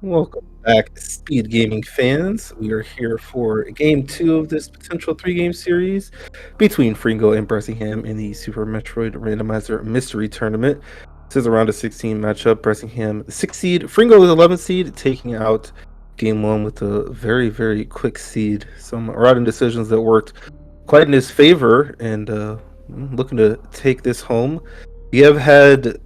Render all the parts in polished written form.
Welcome back, SpeedGaming fans. We are here for game two of this potential three-game series between Fringo and Bressingham in the Super Metroid Randomizer Mystery Tournament. This is a round of 16 matchup. Bressingham, the 6th seed, Fringo, the 11th seed, taking out game one with a very, very quick seed. Some routing decisions that worked quite in his favor, and looking to take this home. We have had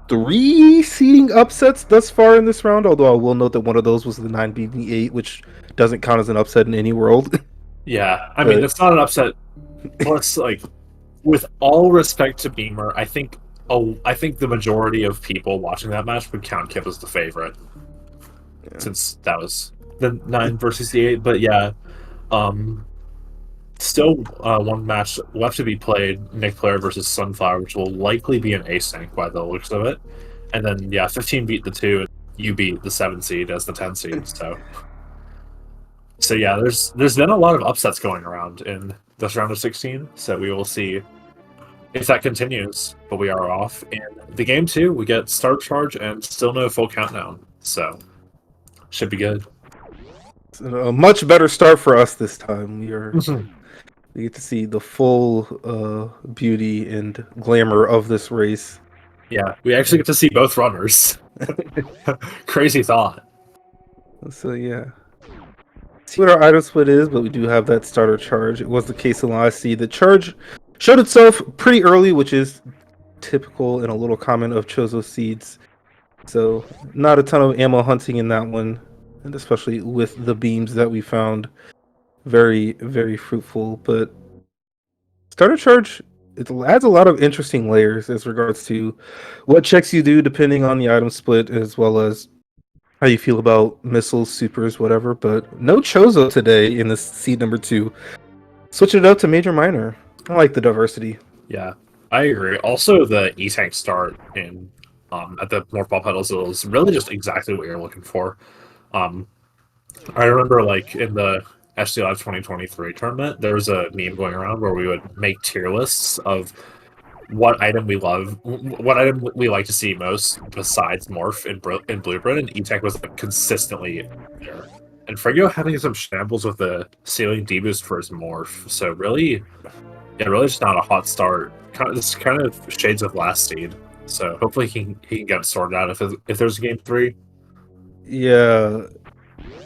three seeding upsets thus far in this round, although I will note that one of those was the 9 beating the 8, which doesn't count as an upset in any world. Yeah, I mean, it's not an upset. Plus, like, with all respect to Beamer, I think the majority of people watching that match would count Kip as the favorite, since that was the 9 versus the 8. But yeah, still one match left to be played: Nick Player versus Sunflower, which will likely be an async by the looks of it. And then 15 beat the 2, and you beat the 7 seed as the 10 seed. So yeah, there's been a lot of upsets going around in this round of 16. So we will see if that continues. But we are off, and the game 2 we get start charge and still no full countdown. So should be good. It's a much better start for us this time. We get to see the full beauty and glamour of this race. Yeah, we actually get to see both runners. Crazy thought. So yeah. See what our item split is, but we do have that starter charge. It was the case in the last seed. The charge showed itself pretty early, which is typical and a little common of Chozo seeds. So not a ton of ammo hunting in that one, and especially with the beams that we found. Very, very fruitful. But starter charge, it adds a lot of interesting layers as regards to what checks you do depending on the item split, as well as how you feel about missiles, supers, whatever. But no Chozo today in this seed number 2. Switch it up to major minor. I like the diversity. Yeah, I agree. Also, the E-Tank start in at the Morph Ball Pedals is really just exactly what you're looking for. I remember, like, in the SD Live 2023 tournament, there was a meme going around where we would make tier lists of what item we love, what item we like to see most besides Morph in Blueprint, and E-Tech was consistently there. And Friggo having some shambles with the ceiling deboost for his Morph, so really just not a hot start. It's kind of shades of last seed, so hopefully he can get it sorted out if there's a game 3. Yeah.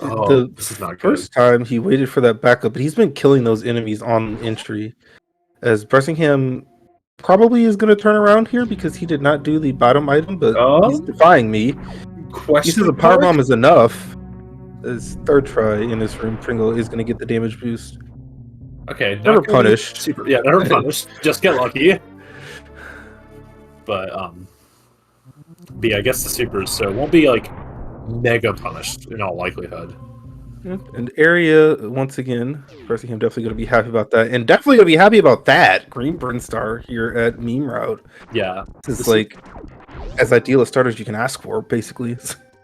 This is not good. First time he waited for that backup, but he's been killing those enemies on entry. As Bressingham probably is going to turn around here because he did not do the bottom item, but he's defying me. He says a power bomb is enough. His third try in this room, Pringle is going to get the damage boost. Okay, never punished. Never punished. Just get lucky. But yeah, I guess the supers, so it won't be like mega punished in all likelihood. And area, once again, Bressingham definitely going to be happy about that. And definitely going to be happy about that. Green Burn Star here at Meme Route. Yeah. This is like as ideal a start as you can ask for, basically.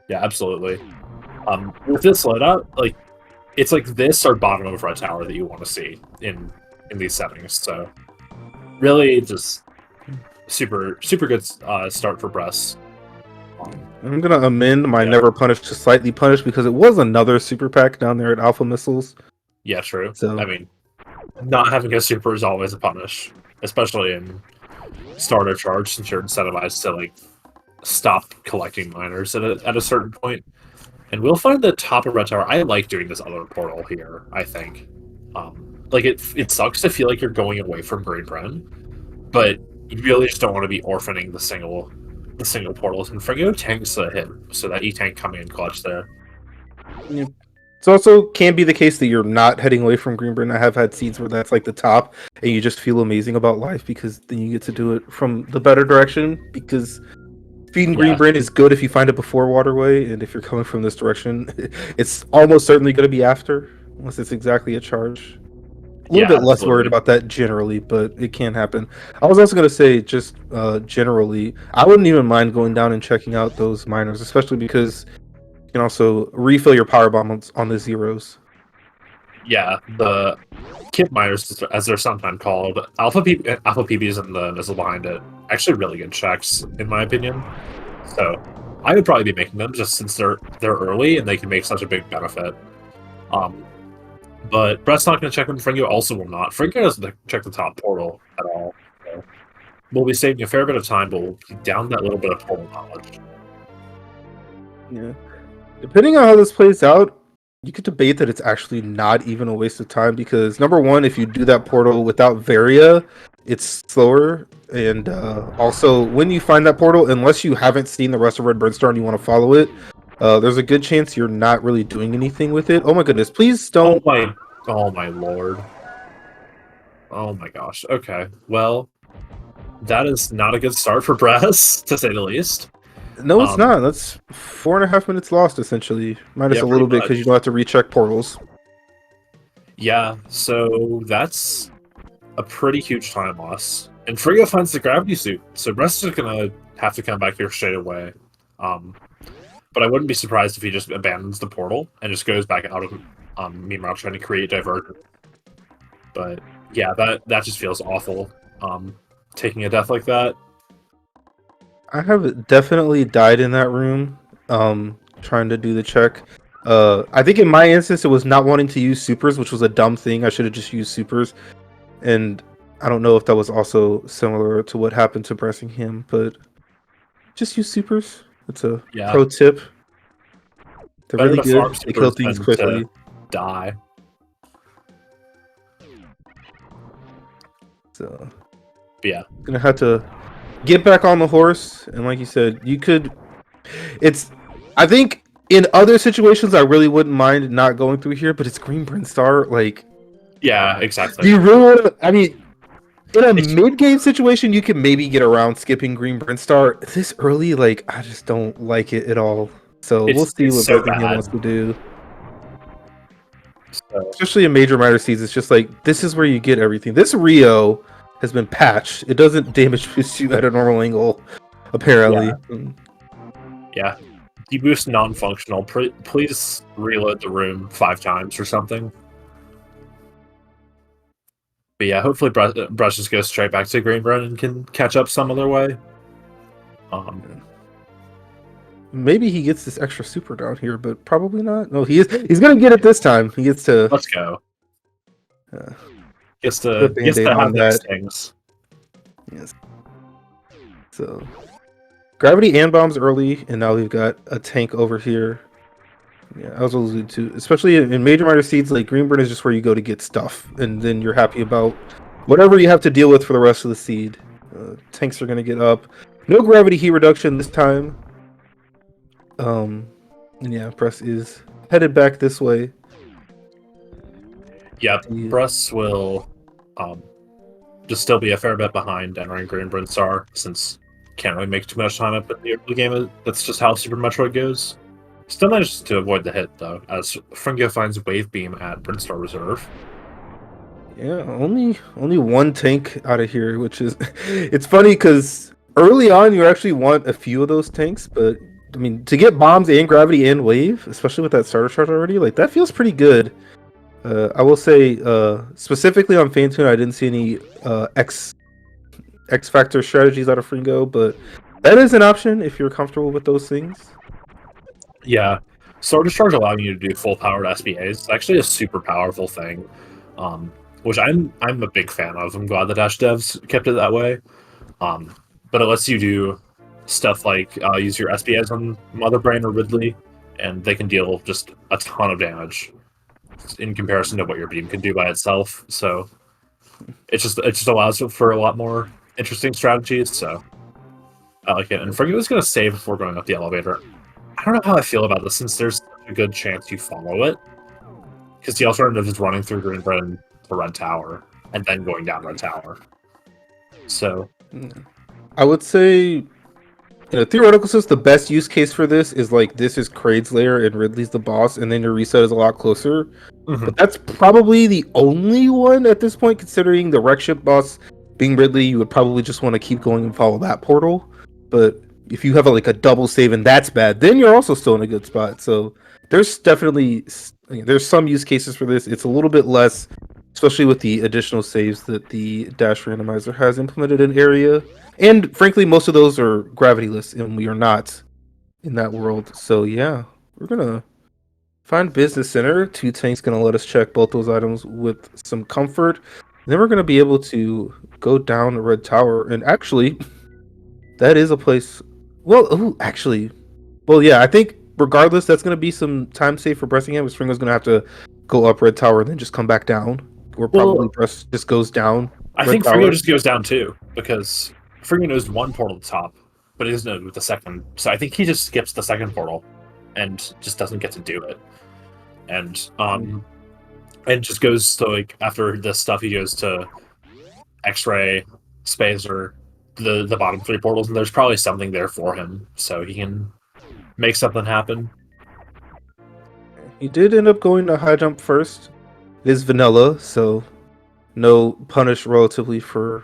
Yeah, absolutely. With this loadout, like, it's like this or bottom of red tower that you want to see in these settings. So really just super good start for Bress. I'm gonna amend my never punished to slightly punished because it was another super pack down there at Alpha Missiles. Yeah, true. So I mean, not having a super is always a punish, especially in starter charge, since you're incentivized to like stop collecting miners at a certain point. And we'll find the top of red tower. I like doing this other portal here. I think, like it sucks to feel like you're going away from Green Bren, but you really just don't want to be orphaning the single portals, and Fringo tanks the hit, so that E-Tank coming in clutch there. Yeah. It also can be the case that you're not heading away from Greenburn. I have had seeds where that's like the top, and you just feel amazing about life because then you get to do it from the better direction, because feeding Greenburn is good if you find it before Waterway, and if you're coming from this direction, it's almost certainly going to be after, unless it's exactly a charge. A little bit less worried about that generally, but it can happen. I was also going to say, just generally, I wouldn't even mind going down and checking out those miners, especially because you can also refill your power bombs on the zeros. Yeah, the kit miners, as they're sometimes called, Alpha PBs and the missile behind it, actually really good checks, in my opinion. So I would probably be making them just since they're early and they can make such a big benefit. But Brett's not going to check them. Fringo also will not. Fringo doesn't check the top portal at all. So we'll be saving a fair bit of time, but we'll keep down that little bit of portal knowledge. Yeah. Depending on how this plays out, you could debate that it's actually not even a waste of time because number one, if you do that portal without Varia, it's slower, and also when you find that portal, unless you haven't seen the rest of Red Birdstar and you want to follow it, there's a good chance you're not really doing anything with it. Oh my goodness! Please don't. Oh my lord! Oh my gosh! Okay, well, that is not a good start for Brass, to say the least. No, it's not. That's 4.5 minutes lost, essentially. Minus a little bit because you don't have to recheck portals. Yeah, so that's a pretty huge time loss. And Fringo finds the gravity suit, so Brest is going to have to come back here straight away. But I wouldn't be surprised if he just abandons the portal and just goes back out of Meanwhile trying to create diversion. But yeah, that just feels awful. Taking a death like that. I have definitely died in that room, trying to do the check. I think in my instance, it was not wanting to use supers, which was a dumb thing. I should have just used supers. And I don't know if that was also similar to what happened to Bressingham, but just use supers. It's a pro tip. They're really good. They kill things quickly. Die. So, yeah, gonna have to get back on the horse, and like you said, you could. I think in other situations, I really wouldn't mind not going through here, but it's Green Brinstar. Like, yeah, exactly. Do you really want to? I mean, in a mid-game situation, you can maybe get around skipping Green Brinstar. This early, like, I just don't like it at all. So we'll see what Bressingham wants to do. So. Especially in Major Minor Seeds, it's just like, this is where you get everything. This Rio has been patched. It doesn't damage boost you at a normal angle, apparently. Yeah. Deboost non-functional. Please reload the room 5 times or something. But yeah, hopefully Brush just goes straight back to Green Run and can catch up some other way. Maybe he gets this extra super down here, but probably not. No, he's gonna get it this time. He gets to. Let's go. Gets to have those things. Yes. So, gravity and bombs early, and now we've got a tank over here. Yeah, I was alluding to, especially in Major Minor Seeds, like Greenburn is just where you go to get stuff, and then you're happy about whatever you have to deal with for the rest of the seed. Tanks are gonna get up. No gravity heat reduction this time. And yeah, Press is headed back this way. Yeah, Press will just still be a fair bit behind entering Green Brinstar, since can't really make too much time up in the early game. That's just how Super Metroid goes. Still manages to avoid the hit, though, as Fringo finds Wave Beam at Brinstar Reserve. Yeah, only one tank out of here, which is... It's funny, because early on, you actually want a few of those tanks, but, I mean, to get bombs and gravity and wave, especially with that starter charge already, like, that feels pretty good. I will say, specifically on Faintune, I didn't see any X-Factor strategies out of Fringo, but that is an option if you're comfortable with those things. Yeah, Sword Discharge allowing you to do full-powered SBAs is actually a super powerful thing, which I'm a big fan of. I'm glad the Dash devs kept it that way. But it lets you do stuff like use your SBAs on Mother Brain or Ridley, and they can deal just a ton of damage in comparison to what your beam can do by itself. So it just allows for a lot more interesting strategies. So I like it. And Fringo is going to save before going up the elevator. I don't know how I feel about this, since there's a good chance you follow it. Because the alternative is running through Green Bread to Red Tower, and then going down Red Tower. So... I would say, in a theoretical sense, the best use case for this is, like, this is Kraid's lair and Ridley's the boss, and then your reset is a lot closer. Mm-hmm. But that's probably the only one at this point, considering the wreck ship boss being Ridley, you would probably just want to keep going and follow that portal. But... if you have like a double save and that's bad, then you're also still in a good spot. So there's definitely some use cases for this. It's a little bit less, especially with the additional saves that the Dash Randomizer has implemented in area. And frankly, most of those are gravityless, and we are not in that world. So yeah, we're gonna find business center. Two tanks gonna let us check both those items with some comfort. Then we're gonna be able to go down the red tower. And actually, that is a place. Well, ooh, actually, well, yeah, I think regardless, that's gonna be some time save for Bressingham. But Stringo's gonna have to go up red tower and then just come back down. Or probably Well, Bress just goes down I red think Fringo tower. just goes down too because Fringo knows one portal at the top, but he doesn't know the second. So I think he just skips the second portal and just doesn't get to do it. And and just goes to like after this stuff he goes to X-ray, Spacer, the bottom three portals, and there's probably something there for him, so he can make something happen. He did end up going to high jump first. It is vanilla, so no punish relatively for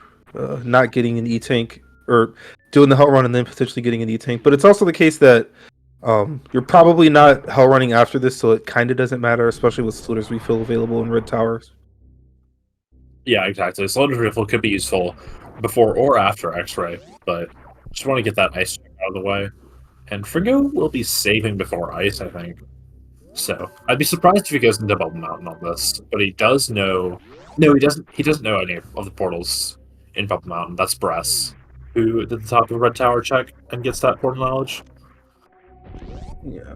not getting an E tank or doing the hell run and then potentially getting an E tank. But it's also the case that you're probably not hell running after this, so it kind of doesn't matter, especially with Slitter's refill available in red towers. Yeah, exactly. Slender Riffle could be useful before or after X-ray, but just want to get that ice check out of the way. And Fringo will be saving before ice, I think. So I'd be surprised if he goes into Bubble Mountain on this, but he does know. No, he doesn't. He doesn't know any of the portals in Bubble Mountain. That's Bress, who did the top of the Red Tower check and gets that portal knowledge. Yeah.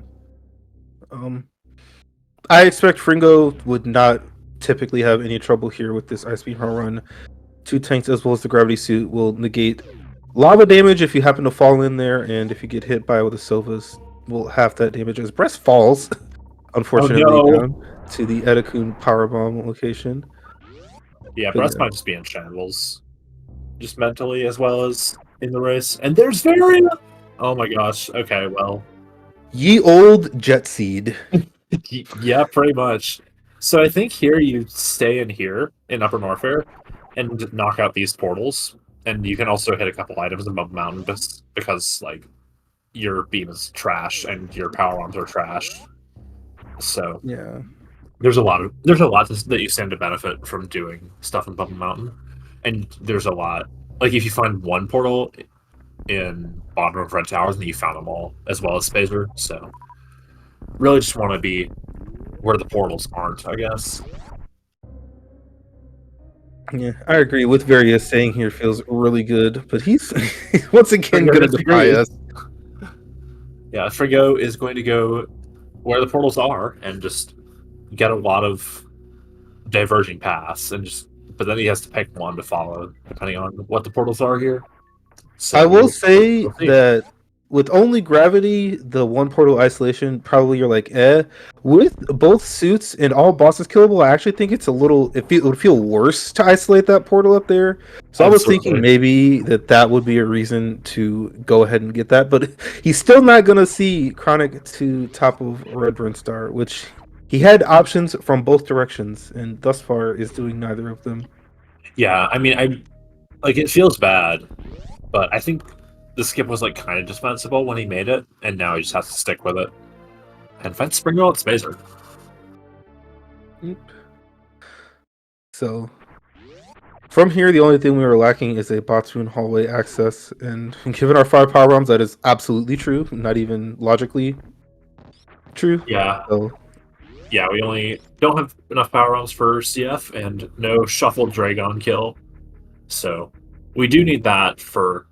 I expect Fringo would not typically have any trouble here with this ice speed run. Two tanks as well as the gravity suit will negate lava damage if you happen to fall in there, and if you get hit by with the Sovas, will half that damage as Breast falls, Oh unfortunately, no! down to the Edakun powerbomb location. Yeah, But Bress yeah. might just be in shambles, just mentally as well as in the race. And there's Varian. Oh my gosh. Okay, well, Ye old jet seed. yeah, pretty much. So I think here you stay in here in Upper Norfair and knock out these portals, and you can also hit a couple items above mountain because like your beam is trash and your power arms are trash. So Yeah. there's a lot that you stand to benefit from doing stuff in Bubble Mountain, and there's a lot like if you find one portal in bottom of Red Towers, and you found them all as well as Spacer. So really just want to be where the portals aren't, I guess. Yeah, I agree with Various saying here feels really good, but he's once again Fringo gonna defy disagrees. us. Yeah, Fringo is going to go where the portals are and just get a lot of diverging paths and just but then he has to pick one to follow depending on what the portals are here. I So will say we'll see. that with only gravity, the one portal isolation, probably you're like, eh. With both suits and all bosses killable, I actually think it's a little. It would feel worse to isolate that portal up there. So I was thinking Absolutely. maybe that would be a reason to go ahead and get that. But he's still not gonna see Chronic to top of Red Burn Star, which he had options from both directions, and thus far is doing neither of them. Yeah, I mean I like it feels bad, but I think the skip was like kind of dispensable when he made it, and now he just has to stick with it. And fight Springwell at Spacer. Yep. So from here, the only thing we were lacking is a Batoon hallway access, and given our 5 power bombs, that is absolutely true, not even logically true. Yeah. So Yeah, we only don't have enough power arms for CF and no shuffled Dragon kill. So we do need that for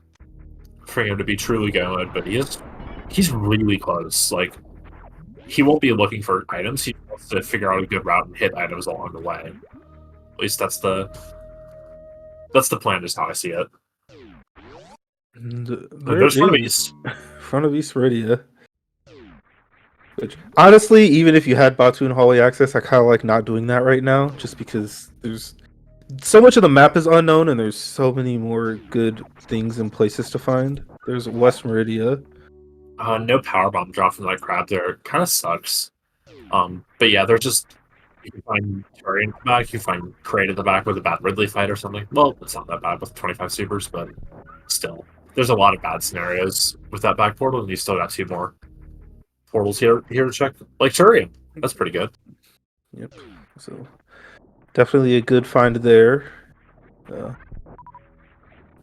him to be truly good, but he's really close. Like he won't be looking for items. He wants to figure out a good route and hit items along the way. At least that's the plan, is how I see it. and But there there's front of is East. front of East Radia. Which honestly, even if you had Batoon hallway access, I kind of like not doing that right now, just because there's so much of the map is unknown, and there's so many more good things and places to find. There's West Meridia. No power bomb drop from that crab there. Kind of sucks. But yeah, they're just you can find Terry in the back, you can find Crate in the back with a bad Ridley fight or something. Well, it's not that bad with 25 supers, but still. There's a lot of bad scenarios with that back portal, and you still got two more portals here to check. Like Turian. That's pretty good. Yep. So definitely a good find there. Uh,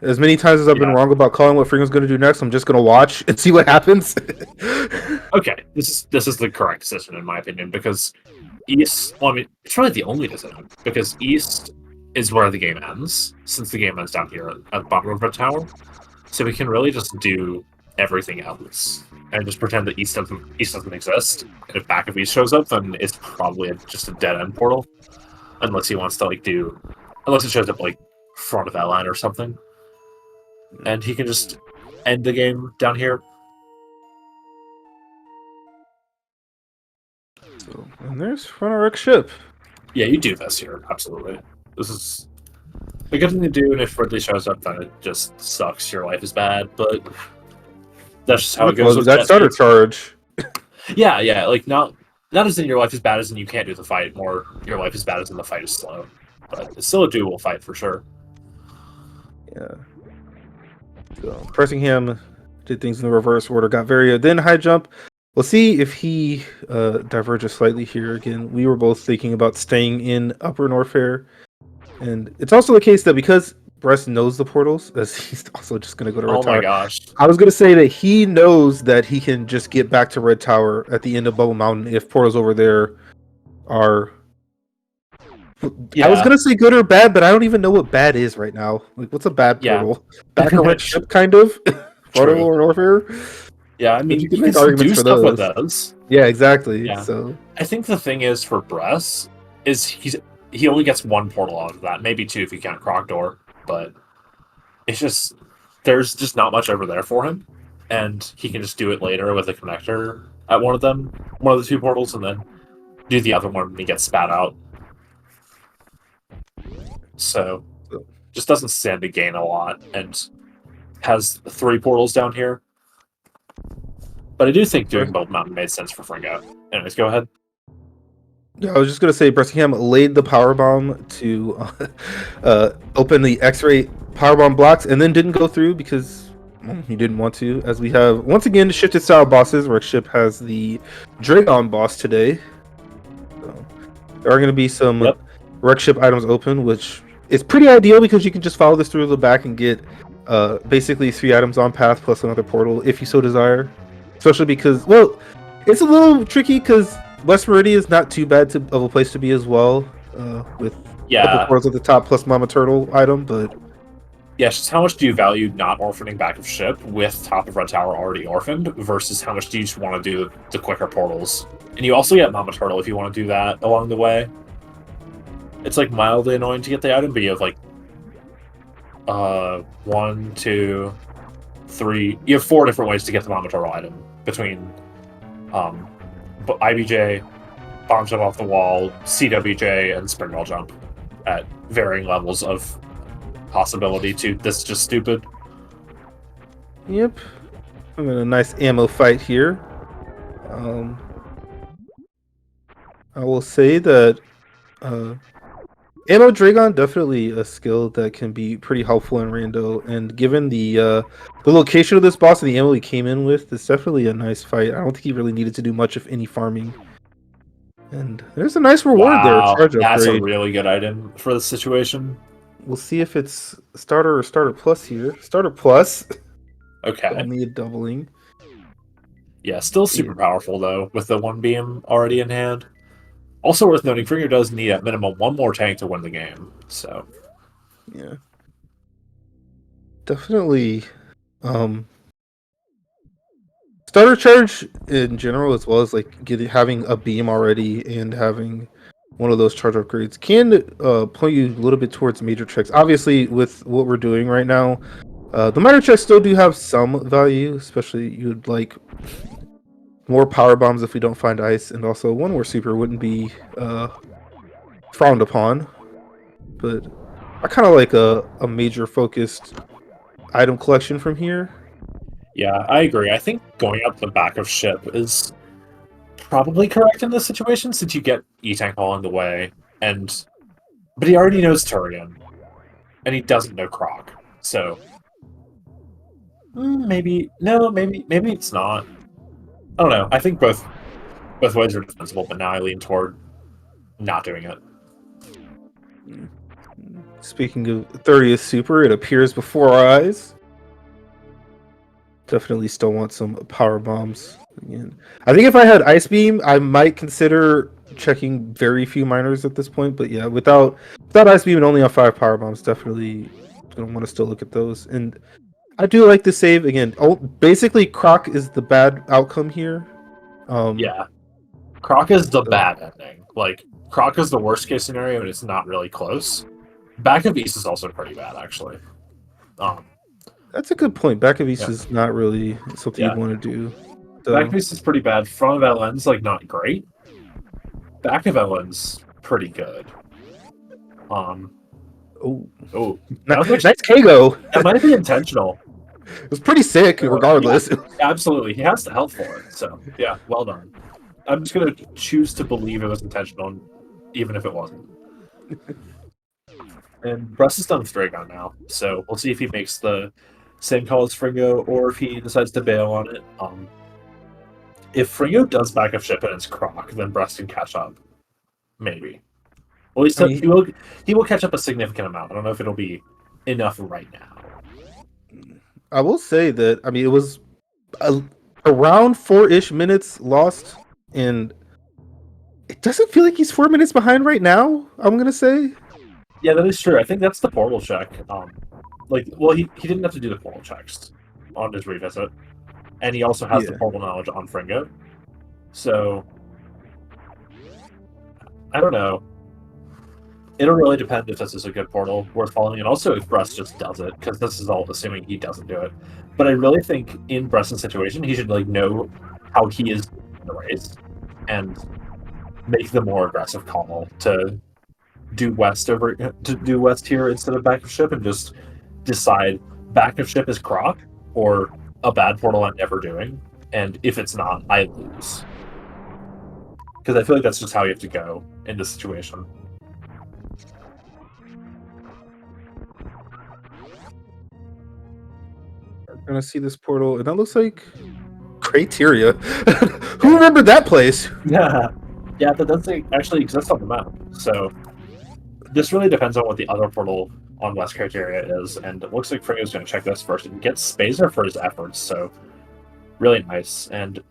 As many times as I've been Yeah. wrong about calling what Fringo's going to do next, I'm just going to watch and see what happens. Okay, this is the correct decision in my opinion because East. Well, I mean, it's really the only decision because East is where the game ends, since the game ends down here at the bottom of Red Tower. So we can really just do everything else and just pretend that East doesn't exist. And if back of East shows up, then it's probably just a dead end portal, unless he wants to unless it shows up like front of that line or something, and he can just end the game down here. So, and there's front of Rick's ship. Yeah, you do this here, absolutely. This is a good thing to do, and if Ridley shows up, then it just sucks. Your life is bad, but that's just how it goes with That starter Jet. charge. Yeah, like not as in your life is bad as in you can't do the fight, more your life is bad as in the fight is slow. But it's still a doable fight for sure. Yeah. So Bressingham did things in the reverse order, got Varia, then high jump. We'll see if he diverges slightly here. Again, we were both thinking about staying in Upper Norfair. And it's also the case that because Brest knows the portals, as he's also just going to go to Red Oh Tower. my gosh. I was going to say that he knows that he can just get back to Red Tower at the end of Bubble Mountain if portals over there are... Yeah. I was going to say good or bad, but I don't even know what bad is right now. Like, what's a bad portal? Back on Red Ship, kind of? Portal or Norfair? Yeah, I mean, you can make arguments do for stuff those. with those. Yeah, exactly. Yeah. So I think the thing is for Bress is he only gets one portal out of that, maybe two if you count Crocdor, but it's just there's just not much over there for him, and he can just do it later with a connector at one of the two portals, and then do the other one when he gets spat out. So just doesn't stand to gain a lot, and has 3 portals down here. But I do think doing Bold Mountain made sense for Fringo. Anyways, go ahead. Yeah, I was just gonna say Bressingham laid the power bomb to open the X-ray power bomb blocks, and then didn't go through because he didn't want to. As we have once again shifted style bosses. Rick's ship has the Dragon boss today. So there are going to be some Rick's ship items open, which is pretty ideal because you can just follow this through the back and get basically 3 items on path plus another portal if you so desire. Especially because, well, it's a little tricky because West Meridian is not too bad of a place to be as well, with a couple portals at the top plus Mama Turtle item, but... Yeah, just how much do you value not orphaning back of ship with top of Red Tower already orphaned versus how much do you just want to do the quicker portals? And you also get Mama Turtle if you want to do that along the way. It's like mildly annoying to get the item, but you have like 1, 2, 3. You have 4 different ways to get the Mama Turtle item between IBJ, bomb jump off the wall, CWJ, and springwall jump at varying levels of possibility to this is just stupid. Yep. I'm in a nice ammo fight here. I will say that Ammo Dragon definitely a skill that can be pretty helpful in Rando, and given the location of this boss and the ammo he came in with, it's definitely a nice fight. I don't think he really needed to do much of any farming. And there's a nice reward there. Charge that's upgrade. A really good item for the situation. We'll see if it's starter or starter plus here. Starter plus. Okay. Only a doubling. Yeah, still super powerful though, with the 1 beam already in hand. Also worth noting, Fringo does need at minimum 1 more tank to win the game, so... Yeah. Definitely, starter charge in general, as well as like having a beam already and having one of those charge upgrades can point you a little bit towards major checks. Obviously, with what we're doing right now, the minor checks still do have some value, especially you'd like more power bombs if we don't find ice, and also 1 more super wouldn't be frowned upon. But I kind of like a major focused item collection from here. Yeah, I agree. I think going up the back of ship is probably correct in this situation, since you get E-Tank all in the way, but he already knows Turian, and he doesn't know Croc, so maybe it's not. I don't know. I think both ways are defensible, but now I lean toward not doing it. Speaking of 30th Super, it appears before our eyes. Definitely still want some power bombs again. I think if I had Ice Beam, I might consider checking very few miners at this point. But yeah, without Ice Beam and only on 5 power bombs, definitely gonna want to still look at those. And I do like the save again. Oh, basically, Croc is the bad outcome here. Yeah, Croc is the bad ending. Like Croc is the worst case scenario, and it's not really close. Back of East is also pretty bad, actually. That's a good point. Back of East Yeah. is not really something Yeah. you'd want to do. Back of East is pretty bad. Front of Ellen's like not great. Back of Ellen's pretty good. Oh, That was nice actually, Kago. that might be intentional. It was pretty sick, regardless. Yeah, absolutely, he has the health for it. So yeah, well done. I'm just gonna choose to believe it was intentional, even if it wasn't. And Russ is done with Dragon now, so we'll see if he makes the same call as Fringo or if he decides to bail on it. If Fringo does back up ship and it's Croc, then Brest can catch up. Maybe. Well, at least he will catch up a significant amount. I don't know if it'll be enough right now. I will say that, I mean, it was around 4-ish minutes lost, and it doesn't feel like he's 4 minutes behind right now, I'm going to say. Yeah, that is true. I think that's the portal check. He didn't have to do the portal checks on his revisit. And he also has the portal knowledge on Fringo. So, I don't know. It'll really depend if this is a good portal worth following, and also if Brest just does it, because this is all assuming he doesn't do it. But I really think in Brest's situation, he should know how he is in the race and make the more aggressive call to do west here instead of back of ship, and just decide back of ship is Croc or a bad portal I'm never doing, and if it's not, I lose. Because I feel like that's just how you have to go in this situation. I'm gonna see this portal, and that looks like Crateria. Who remembered that place? Yeah, that doesn't actually exist on the map. So this really depends on what the other portal on West Criteria is, and it looks like Fringo's going to check this first and get Spazer for his efforts. So really nice. And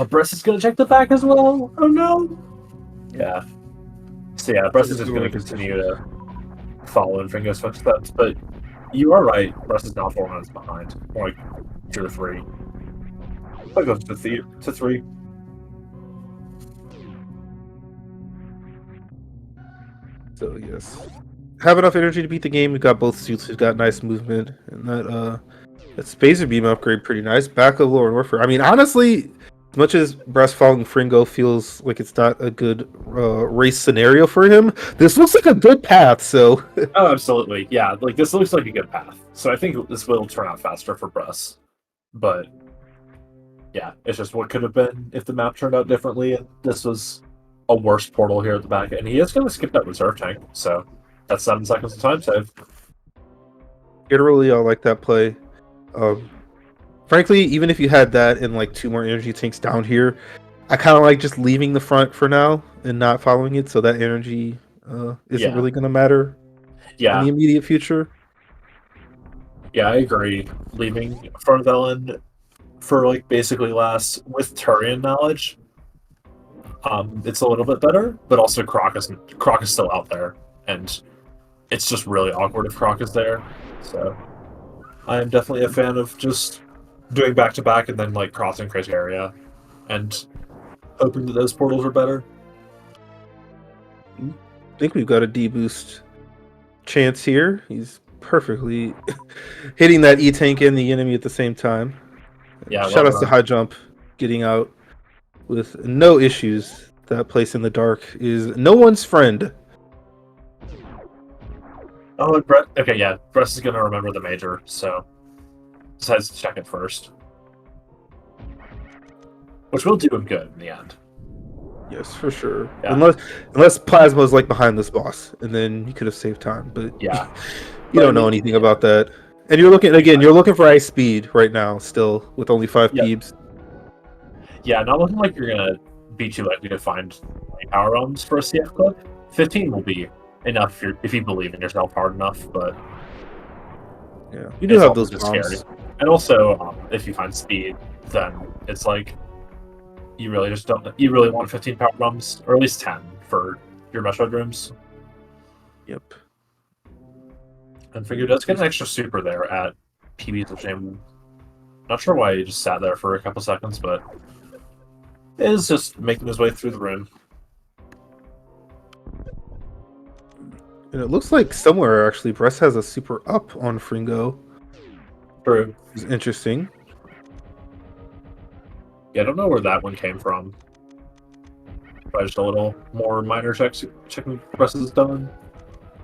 Brest is going to check the back as well. Oh no. Yeah. So yeah, Brest is just going to continue to follow in Fringo's footsteps, but you are right. Brest is now 4 minutes behind, more like 2 or 3. I'll go to 3. So yes, have enough energy to beat the game. We've got both suits. We've got nice movement, and that Spacer Beam upgrade pretty nice. Back of Lord Warfare. I mean, honestly, as much as Brest following Fringo feels like it's not a good race scenario for him, this looks like a good path. So oh, absolutely, yeah. Like this looks like a good path. So I think this will turn out faster for Brest. But yeah, it's just what could have been if the map turned out differently. And this was a worse portal here at the back, and he is going to skip that reserve tank. So that's 7 seconds of time save. Literally, I like that play. Frankly, even if you had that and like 2 more energy tanks down here, I kind of like just leaving the front for now and not following it, so that energy isn't really going to matter in the immediate future. Yeah, I agree. Leaving front of Ellen for like basically last with Turian knowledge, it's a little bit better, but also Croc is still out there, and it's just really awkward if Croc is there. So I am definitely a fan of just doing back-to-back and then like crossing Criteria and hoping that those portals are better. I think we've got a D-boost chance here. He's perfectly hitting that E-tank and the enemy at the same time. Yeah, shout outs to High Jump getting out with no issues. That place in the dark is no one's friend. Oh, and Brett. Okay, yeah, Brett is gonna remember the major, so decides to check it first, which will do him good in the end. Yes, for sure. Yeah. Unless Plasma's like behind this boss, and then you could have saved time. But yeah, you don't know anything about that. And you're looking for ice speed right now, still with only 5 peeps. Yeah, not looking like you're gonna be too likely to find power bombs for a CF clip. 15 will be enough if you believe in yourself hard enough, but Yeah, you do it's have also those just scary. bombs. And also, if you find speed, then it's like you really just don't. You really want 15 power bombs, or at least 10 for your Metroid rooms. Yep. And Figure does get an extra super there at PB's of Shame. Not sure why he just sat there for a couple seconds, but it is just making his way through the room. And it looks like somewhere actually Bress has a super up on Fringo. True. Which is interesting. Yeah, I don't know where that one came from. Probably just a little more minor checking Bress is done.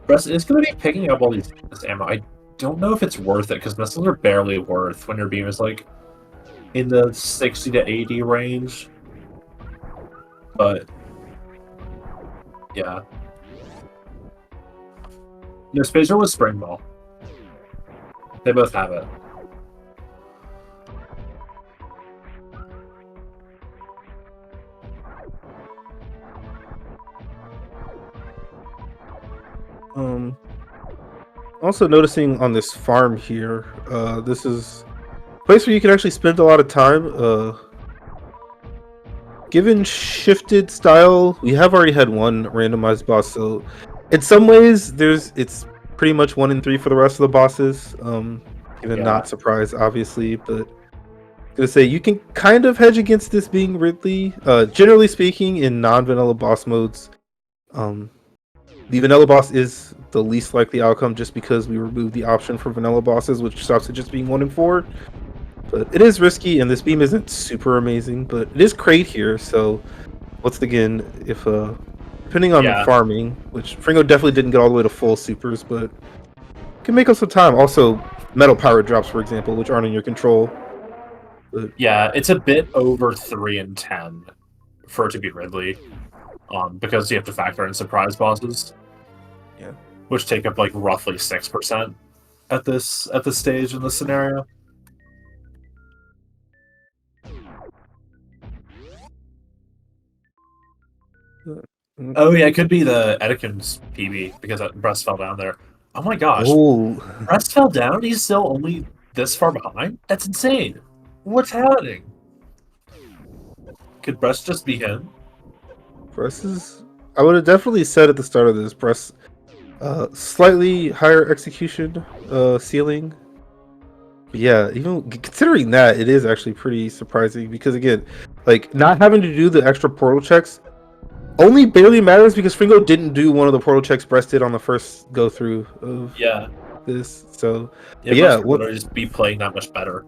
Bress is going to be picking up all this ammo. I don't know if it's worth it, because missiles are barely worth when your beam is like in the 60 to 80 range. But yeah. No, Spacer was Spring Ball. They both have it. Also noticing on this farm here, this is a place where you can actually spend a lot of time. Given shifted style, we have already had one randomized boss, so in some ways it's pretty much 1 in 3 for the rest of the bosses. Even not surprised, obviously, but gonna say you can kind of hedge against this being Ridley. Generally speaking, in non-vanilla boss modes, the vanilla boss is the least likely outcome just because we removed the option for vanilla bosses, which stops it just being 1 in 4. But it is risky, and this beam isn't super amazing, but it is crate here, so once again, if depending on farming, which Fringo definitely didn't get all the way to full supers, but can make up some time. Also, metal power drops, for example, which aren't in your control. But yeah, it's a bit over 3 in 10 for it to be Ridley, because you have to factor in surprise bosses. Yeah, which take up like roughly 6% at this stage in this scenario. Oh yeah, it could be the Edekin's PB because Bress fell down there. Oh my gosh. Oh, Bress fell down? He's still only this far behind? That's insane. What's happening? Could Bress just be him? Bress is... I would have definitely said at the start of this, Bress slightly higher execution ceiling. But yeah, even considering that, it is actually pretty surprising because again, like not having to do the extra portal checks only barely matters because Fringo didn't do one of the portal checks Bress did on the first go through of this. So yeah, would just be playing that much better.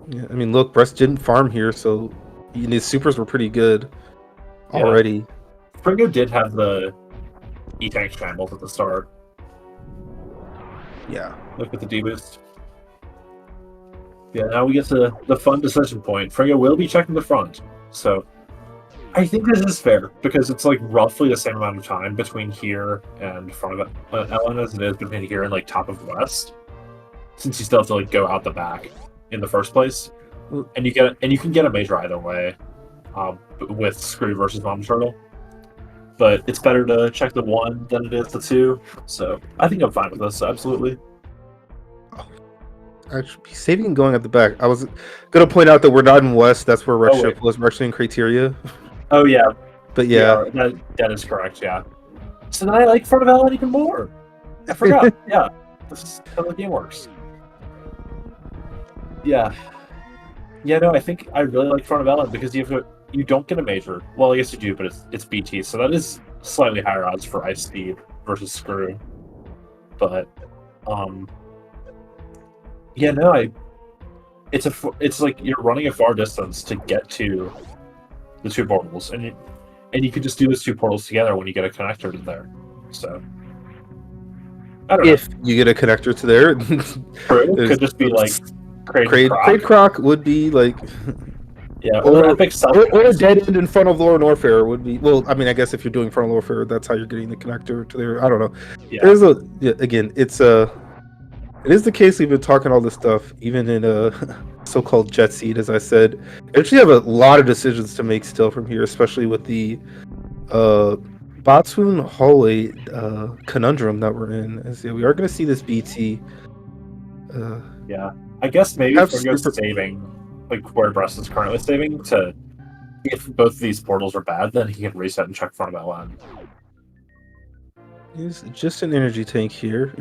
Yeah, I mean, look, Bress didn't farm here, so his supers were pretty good already. Fringo did have the E-Tank scrambles at the start. Yeah. Look at the D-boost. Yeah, now we get to the fun decision point. Fringo will be checking the front, so I think this is fair because it's like roughly the same amount of time between here and front of Ellen as it is between here and like top of west, since you still have to like go out the back in the first place, and you can get a major either way, with Screw versus Mom Turtle. But it's better to check the 1 than it is the 2, so I think I'm fine with this, absolutely. Actually, saving going at the back. I was gonna point out that we're not in West. That's where Red Ship was. We're actually in Criteria. Oh yeah, but yeah, that is correct. Yeah. So then I like Front of Ellen even more. I forgot. Yeah, this is how the game works. Yeah. Yeah, no, I think I really like Front of Ellen because you don't get a major. Well, I guess you do, but it's BT, so that is slightly higher odds for ice speed versus Screw. But yeah, no, it's like you're running a far distance to get to the 2 portals, and you can just do those 2 portals together when you get a connector to there. So I don't know. If you get a connector to there, it could just be like Crate Croc would be like. Yeah, or a dead end in front of Lore Warfare would be. Well, I mean, I guess if you're doing front of Warfare, that's how you're getting the connector to there. I don't know. Yeah. Again, it is the case we've been talking all this stuff, even in a so-called jet seat, as I said. I actually have a lot of decisions to make still from here, especially with the Botswoon hallway conundrum that we're in. Is we are going to see this BT. Yeah, I guess maybe Have Fringo's super. saving, like where Brest is currently saving, to if both of these portals are bad, then he can reset and check front of LN. Is just an energy tank here.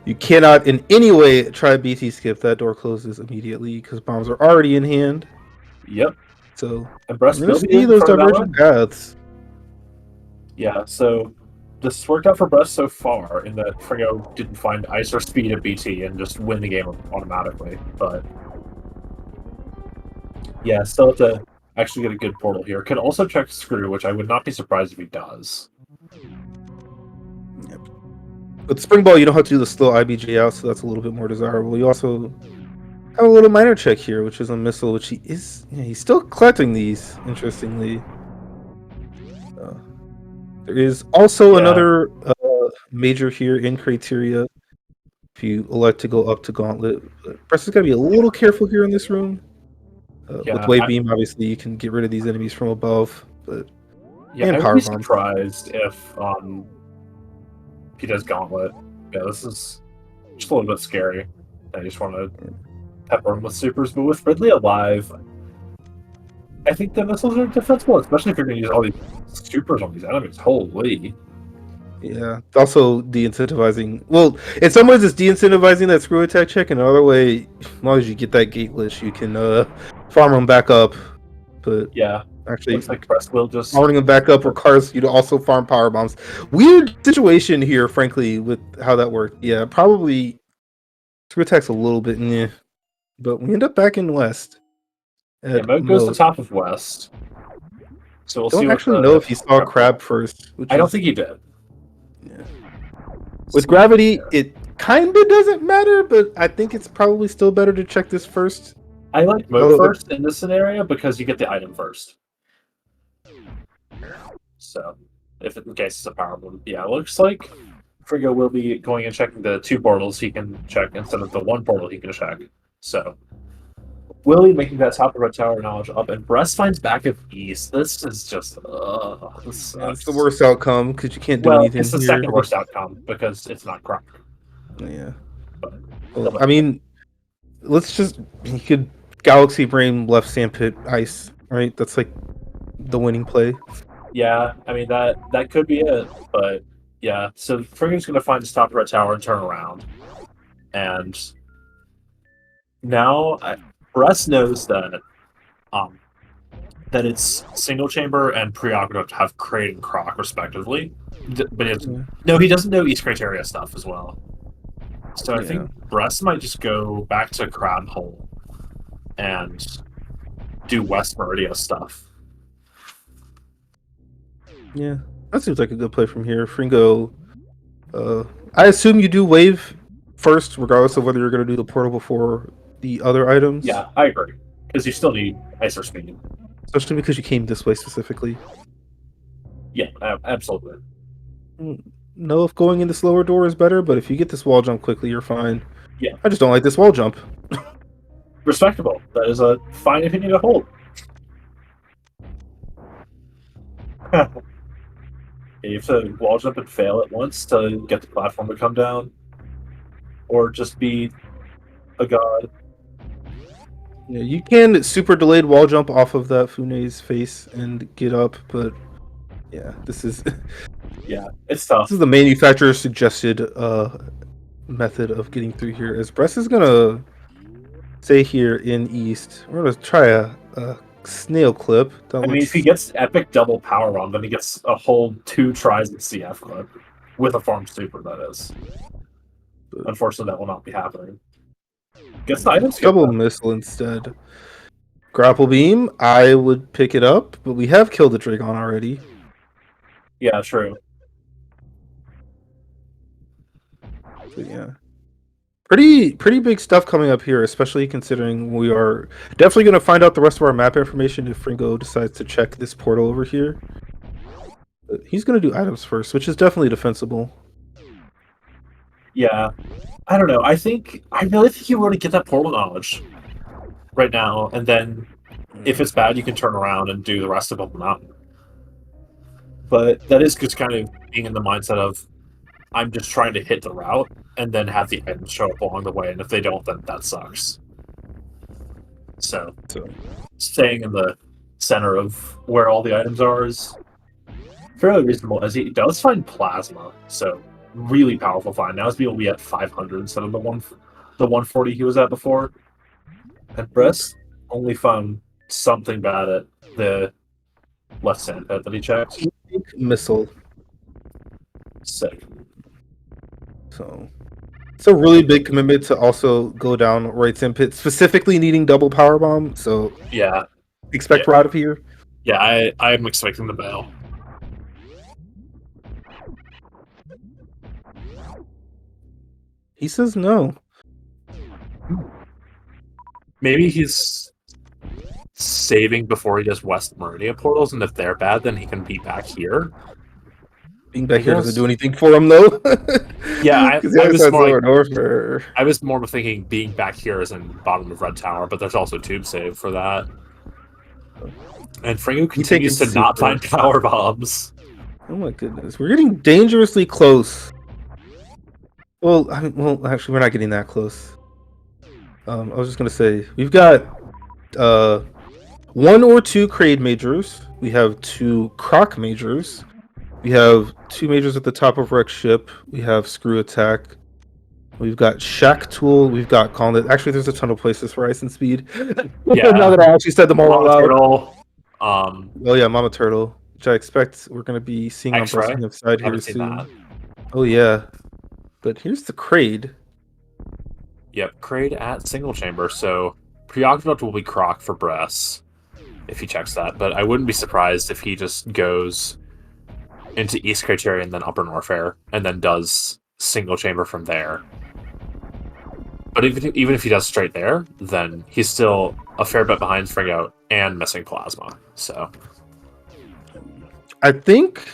You cannot in any way try BT skip. That door closes immediately because bombs are already in hand. Yep. So And we're Brest going will to be see in those front of divergent LN. paths. Yeah, so this has worked out for Brest so far in that Fringo didn't find ice or speed at BT and just win the game automatically. But yeah, still have to actually get a good portal here. Can also check Screw, which I would not be surprised if he does. Yep. With Spring Ball, you don't have to do the slow IBJ out, so that's a little bit more desirable. You also have a little minor check here, which is a missile, which he is. He's still collecting these, interestingly. There is also another major here in criteria. If you elect to go up to Gauntlet, Brest is got to be a little careful here in this room. With Wave Beam, obviously, you can get rid of these enemies from above. But yeah, and I would Power be Bomb. surprised if he does Gauntlet. Yeah, this is just a little bit scary. I just want to pepper him with supers, but with Ridley alive, I think the missiles are defensible, especially if you're going to use all these supers on these enemies. Holy. Yeah, also de-incentivizing. Well, in some ways, it's de-incentivizing that screw attack check. In another way, as long as you get that gateless, you can farm them back up. But yeah, actually, looks like Brest will just farming them back up requires you to also farm power bombs. Weird situation here, frankly, with how that worked. Yeah, probably screw attack's a little bit, yeah, but we end up back in West. Mode goes to top of West. So we'll see. Don't actually know if he saw Crab first. I don't think he did. Yeah. With gravity, it kind of doesn't matter, but I think it's probably still better to check this first. I like mode first in this scenario because you get the item first. So, if in case it's a power bomb, yeah, it looks like Frigo will be going and checking the 2 portals he can check instead of the 1 portal he can check. So, Willie making that top of red tower knowledge up, and Brest finds back of East. This is just, this it's the worst outcome because you can't do anything. It's the second worst outcome because it's not cracked. Yeah. Well, I mean, let's just you could Galaxy Brain left Sandpit Ice, right? That's like the winning play. Yeah, I mean that could be it, but yeah. So Friggin's gonna find his top red tower and turn around, and now Brest knows that that it's single chamber and preoperative to have crate and croc respectively, but no, he doesn't know East criteria stuff as well. So I think Brest might just go back to Crab Hole and do West Meridia stuff. Yeah, that seems like a good play from here. Fringo, I assume you do wave first, regardless of whether you're going to do the portal before the other items. Yeah, I agree. Because you still need ice or speed. Especially because you came this way specifically. Yeah, absolutely. Know if going in this lower door is better, but if you get this wall jump quickly, you're fine. Yeah. I just don't like this wall jump. Respectable. That is a fine opinion to hold. You have to wall jump and fail at once to get the platform to come down. Or just be a god. Yeah, you can super delayed wall jump off of that Fune's face and get up, but yeah, this is yeah, it's tough. This is the manufacturer's suggested method of getting through here. As Brest is gonna stay here in East, we're gonna try a snail clip. I mean, if he gets epic double power bomb, then he gets a whole 2 tries at CF clip with a farm super. That is. Unfortunately, that will not be happening. Gets the items. Double missile instead. Grapple beam. I would pick it up, but we have killed the Dragon already. Yeah, true. So, yeah. Pretty big stuff coming up here, especially considering we are definitely going to find out the rest of our map information if Fringo decides to check this portal over here. But he's going to do items first, which is definitely defensible. Yeah. I don't know. I really think you want to get that portal knowledge right now, and then if it's bad, you can turn around and do the rest of them out. But that is just kind of being in the mindset of I'm just trying to hit the route and then have the items show up along the way, and if they don't, then that sucks. So So staying in the center of where all the items are is fairly reasonable, as he does find plasma, so really powerful find. Now he's able to be at 500 instead of the 140 he was at before. And Bress only found something bad at the left sand pit that he checked. missile. Sick. So it's a really big commitment to also go down right sand pit, specifically needing double power bomb. So Yeah, expect Yeah. Rod of here. yeah, I'm expecting the bail. He says no. Maybe he's saving before he does West Meridian portals, and if they're bad, then he can be back here. Being back I here doesn't guess. do anything for him though. Yeah, 'Cause he I always was has more lower like- North. I was more of thinking being back here is in bottom of Red Tower, but there's also tube save for that. And Fringo continues to taking not super. find power bombs. Oh my goodness, we're getting dangerously close. Well, actually, we're not getting that close. I was just gonna say we've got 1 or 2 Kraid majors. We have 2 Croc majors. We have 2 majors at the top of Rex ship. We have Screw Attack. We've got Shack Tool. We've got Colin. Actually, there's a ton of places for Ice and Speed. Yeah. Now that I actually said them all Mama out loud. Turtle, Oh yeah, Mama Turtle, which I expect we're gonna be seeing on X-Ray. Bressingham side here Haven't seen soon. that. Oh yeah, but here's the Kraid. Yep, Kraid at single chamber, so Preoccupied will be Croc for Bress if he checks that, but I wouldn't be surprised if he just goes into East Criteria and then Upper Norfair, and then does single chamber from there. But even if he does straight there, then he's still a fair bit behind Fringo and missing Plasma. So I think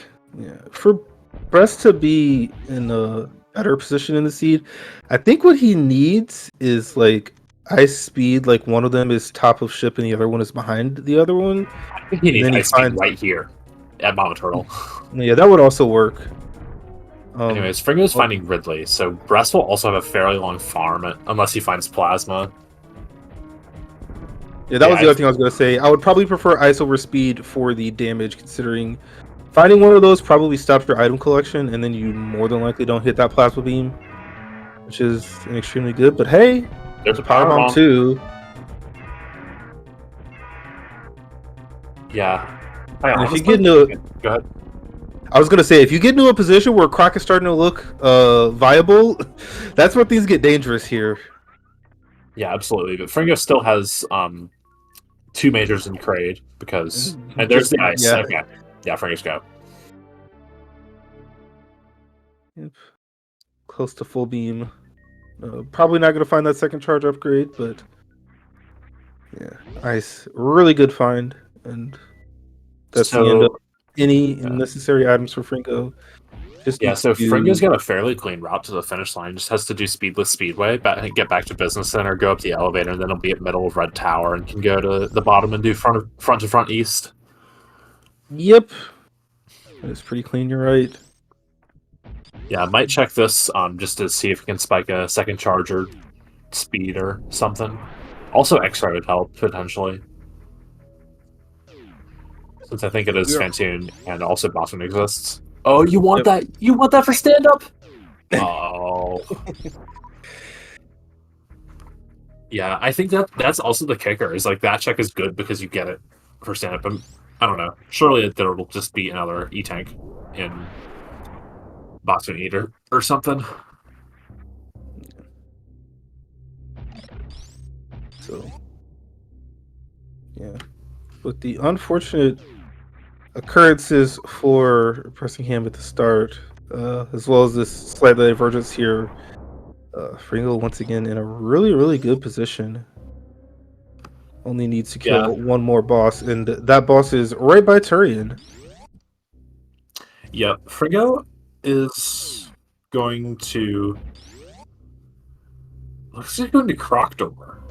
for Bress to be in a better position in the seed, I think what he needs is like Ice Speed. Like one of them is top of ship and the other one is behind the other one. I think he needs then he Ice Speed finds- right here at Mama Turtle. Yeah, that would also work. Anyways, Fringo's finding Ridley, so Bress will also have a fairly long farm unless he finds Plasma. Yeah, that was the other thing I was going to say. I would probably prefer Ice over Speed for the damage, considering finding one of those probably stops your item collection, and then you more than likely don't hit that Plasma Beam, which is extremely good. But hey, There's a Power Bomb too. Yeah. And if you get into Go ahead. I was gonna say, if you get into a position where Croc is starting to look viable, that's where things get dangerous here. Yeah, absolutely. But Fringo still has 2 majors in Kraid because, and there's the ice. Yeah. Okay, yeah, Fringo's go. Yep. Close to full beam. Probably not gonna find that second charge upgrade, but yeah, Ice, really good find, and that's the end of any necessary items for Fringo. Yeah, so Fringo's got a fairly clean route to the finish line. Just has to do Speedless Speedway, get back to Business Center, go up the elevator, and then he'll be at middle of Red Tower and can go to the bottom and do front to front east. Yep, it's pretty clean. You're right. Yeah, I might check this just to see if we can spike a second charge or speed or something. Also, X-ray would help potentially, since I think it is Fantoon and also Boston exists. Oh, you want that? You want that for stand up? Oh. Yeah, I think that's also the kicker. Is like that check is good because you get it for stand up. But I don't know. Surely there will just be another E tank in Boston Eater or something. So yeah, but the unfortunate occurrences for Bressingham at the start, as well as this slight divergence here, Fringo once again in a really good position. Only needs to kill one more boss, and that boss is right by Turian. Yep, Fringo is going to. Looks like he's going to Croctober.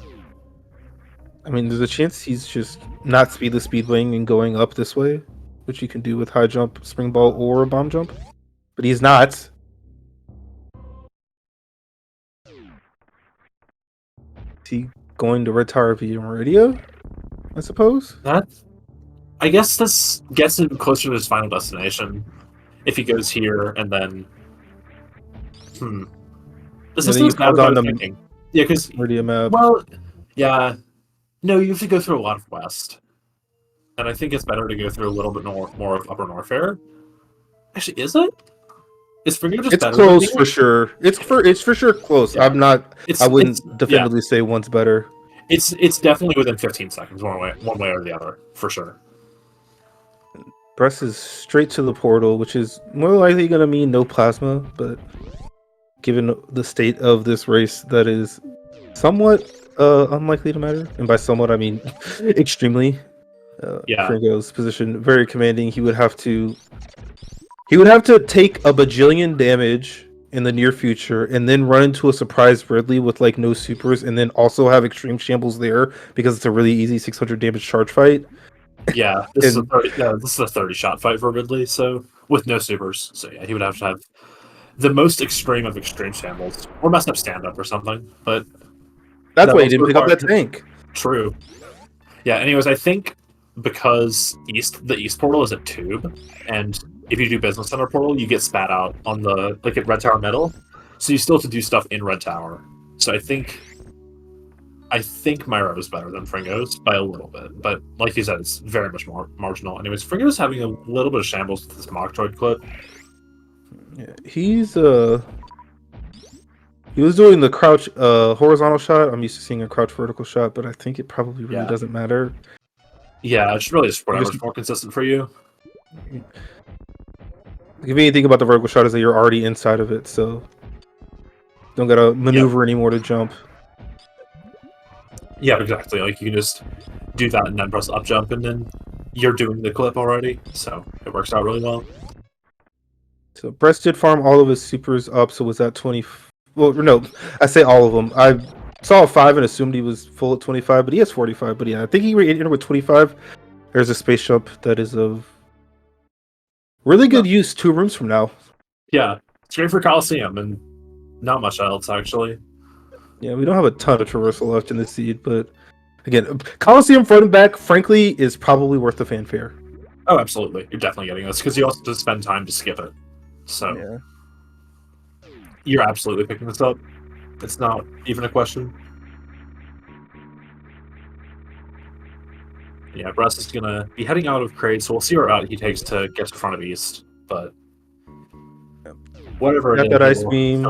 I mean, there's a chance he's just not speedless speedwaying and going up this way. which you can do with high jump, spring ball, or bomb jump. But he's not. Is he going to red tower via radio? I suppose. That, I guess this gets him closer to his final destination. If he goes here and then, this And is then you bad hold on without to thinking. Yeah, because Meridian map. well, yeah, no, you have to go through a lot of west, and I think it's better to go through a little bit more of Upper Norfair. Actually, is it? Is Fringo just It's better close than for sure. It's for sure close. Yeah. I'm not. I wouldn't definitively say one's better. It's definitely within 15 seconds, one way or the other, for sure. Bress is straight to the portal, which is more likely going to mean no plasma, but given the state of this race, that is somewhat unlikely to matter. And by somewhat, I mean extremely. Fringo's position very commanding. He would have to take a bajillion damage in the near future and then run into a surprise Ridley with like no supers and then also have extreme shambles there because it's a really easy 600 damage charge fight. Yeah, this is a 30 shot fight for Ridley, so with no supers. So yeah, he would have to have the most extreme of extreme shambles or mess up stand up or something. But that's why he didn't pick up that tank. True. Yeah. Anyways, I think because the east portal is a tube, and if you do business center portal, you get spat out on the at Red Tower middle, so you still have to do stuff in Red Tower. So I think Myro is better than Fringo's by a little bit, but like you said, it's very much more marginal. Anyways, Fringo's having a little bit of shambles with this Metroid clip. Yeah, he was doing the crouch horizontal shot. I'm used to seeing a crouch vertical shot, but I think it probably really doesn't matter. Yeah, it's really just whatever's more consistent for you. The convenient thing about the vertical shot is that you're already inside of it, so don't gotta maneuver anymore to jump. Yeah, exactly. Like you can just do that and then press up jump, and then you're doing the clip already. So it works out really well. So Bress did farm all of his supers up, so was that 20? Well, no, I say all of them. I saw a 5 and assumed he was full at 25, but he has 45. But yeah, I think he entered with 25. There's a space jump that is of really good use 2 rooms from now. Yeah, it's great for Coliseum and not much else actually. Yeah, we don't have a ton of traversal left in the seed, but again, Coliseum front and back, frankly, is probably worth the fanfare. Oh, absolutely. You're definitely getting this because you also just spend time to skip it. So you're absolutely picking this up. It's not even a question. Yeah, Bress is going to be heading out of Crate, so we'll see what route he takes to get to front of East. But whatever Got it is, that ice beam.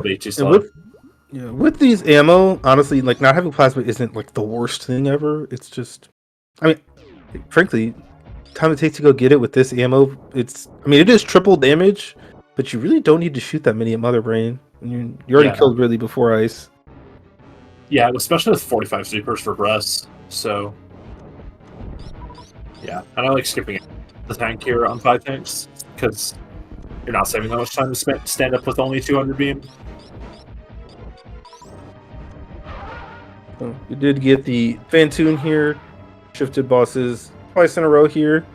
With these ammo, honestly, like not having plasma isn't like the worst thing ever. It's just, I mean, frankly, time it takes to go get it with this ammo, it is triple damage, but you really don't need to shoot that many at Mother Brain. You already killed Ridley before ice. Yeah, especially with 45 supers for Bress. So yeah, and I like skipping the tank here on 5 tanks because you're not saving that much time to stand up with only 200 beam. We did get the Fantoon here, shifted bosses twice in a row here.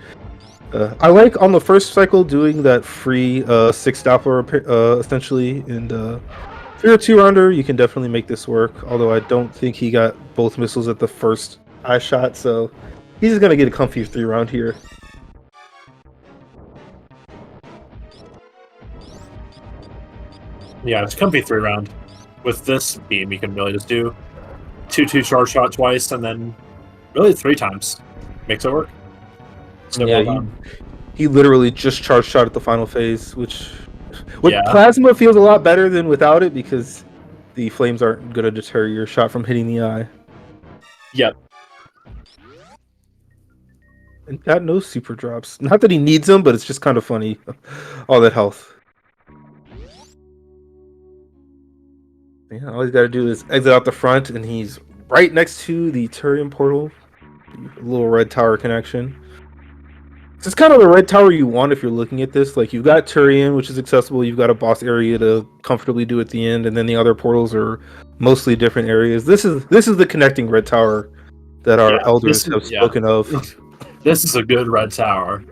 I like on the first cycle doing that free 6 Doppler essentially, and if you're a 2-rounder, you can definitely make this work, although I don't think he got both missiles at the first eye shot, so he's just going to get a comfy 3-round here. Yeah, it's comfy 3-round. With this beam, you can really just do 2-2 charge shot twice, and then really 3 times. Makes it work. So yeah, he literally just charge shot at the final phase, which with plasma feels a lot better than without it because the flames aren't going to deter your shot from hitting the eye. Yep. And got no super drops. Not that he needs them, but it's just kind of funny. All that health. Yeah, all he's got to do is exit out the front, and he's right next to the Turian portal. A little red tower connection. It's kind of the red tower you want if you're looking at this. Like, you've got Turian, which is accessible. You've got a boss area to comfortably do at the end, and then the other portals are mostly different areas. This is the connecting red tower that our elders have spoken of. This is a good red tower.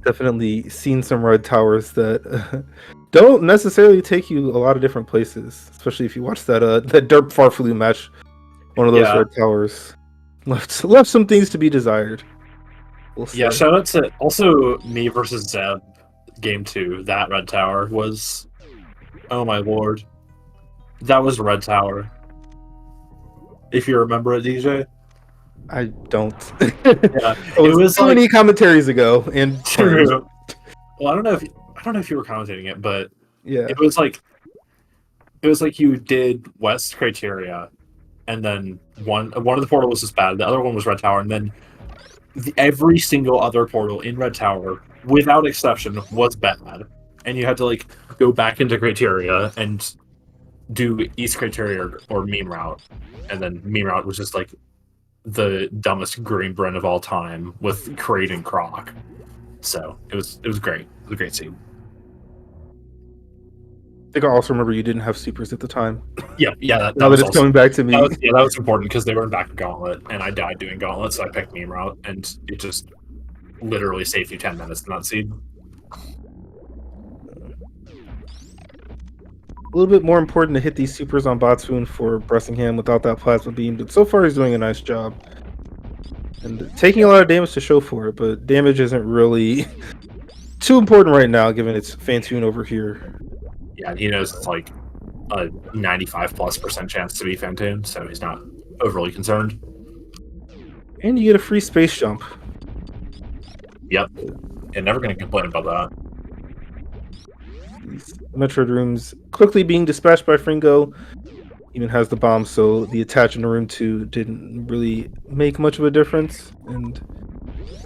definitely seen some red towers that don't necessarily take you a lot of different places, especially if you watch that Derp Farflu match. One of those Yeah, red towers left some things to be desired. We'll see. yeah. Shout out to also me versus Zeb, game 2. That red tower was, oh my lord, that was a red tower. If you remember it, DJ. I don't. Yeah, It it was was too like many commentaries ago and tournaments. true. Well, I don't know if you were commentating it, but Yeah. it was like you did West criteria, and then one of the portals was bad, the other one was Red Tower, and then every single other portal in Red Tower, without exception, was bad, and you had to like go back into criteria and do East criteria or meme route, and then meme route was just like the dumbest green Bren of all time with Kraid and Croc. So it was great. It was a great scene. I think I also remember you didn't have supers at the time. Yeah, that Now that was it's also coming back to me. that was important because they were in back of Gauntlet, and I died doing Gauntlet, so I picked meme route, and it just literally saved you 10 minutes in that seed. A little bit more important to hit these supers on Botswoon for Bressingham without that plasma beam, but so far he's doing a nice job. And taking a lot of damage to show for it, but damage isn't really too important right now given it's Fantoon over here. Yeah, he knows it's like a 95+% chance to be Fantoon, so he's not overly concerned. And you get a free space jump. Yep. Yeah, never going to complain about that. These Metroid rooms quickly being dispatched by Fringo. Even has the bomb, so the attach in room 2 didn't really make much of a difference. And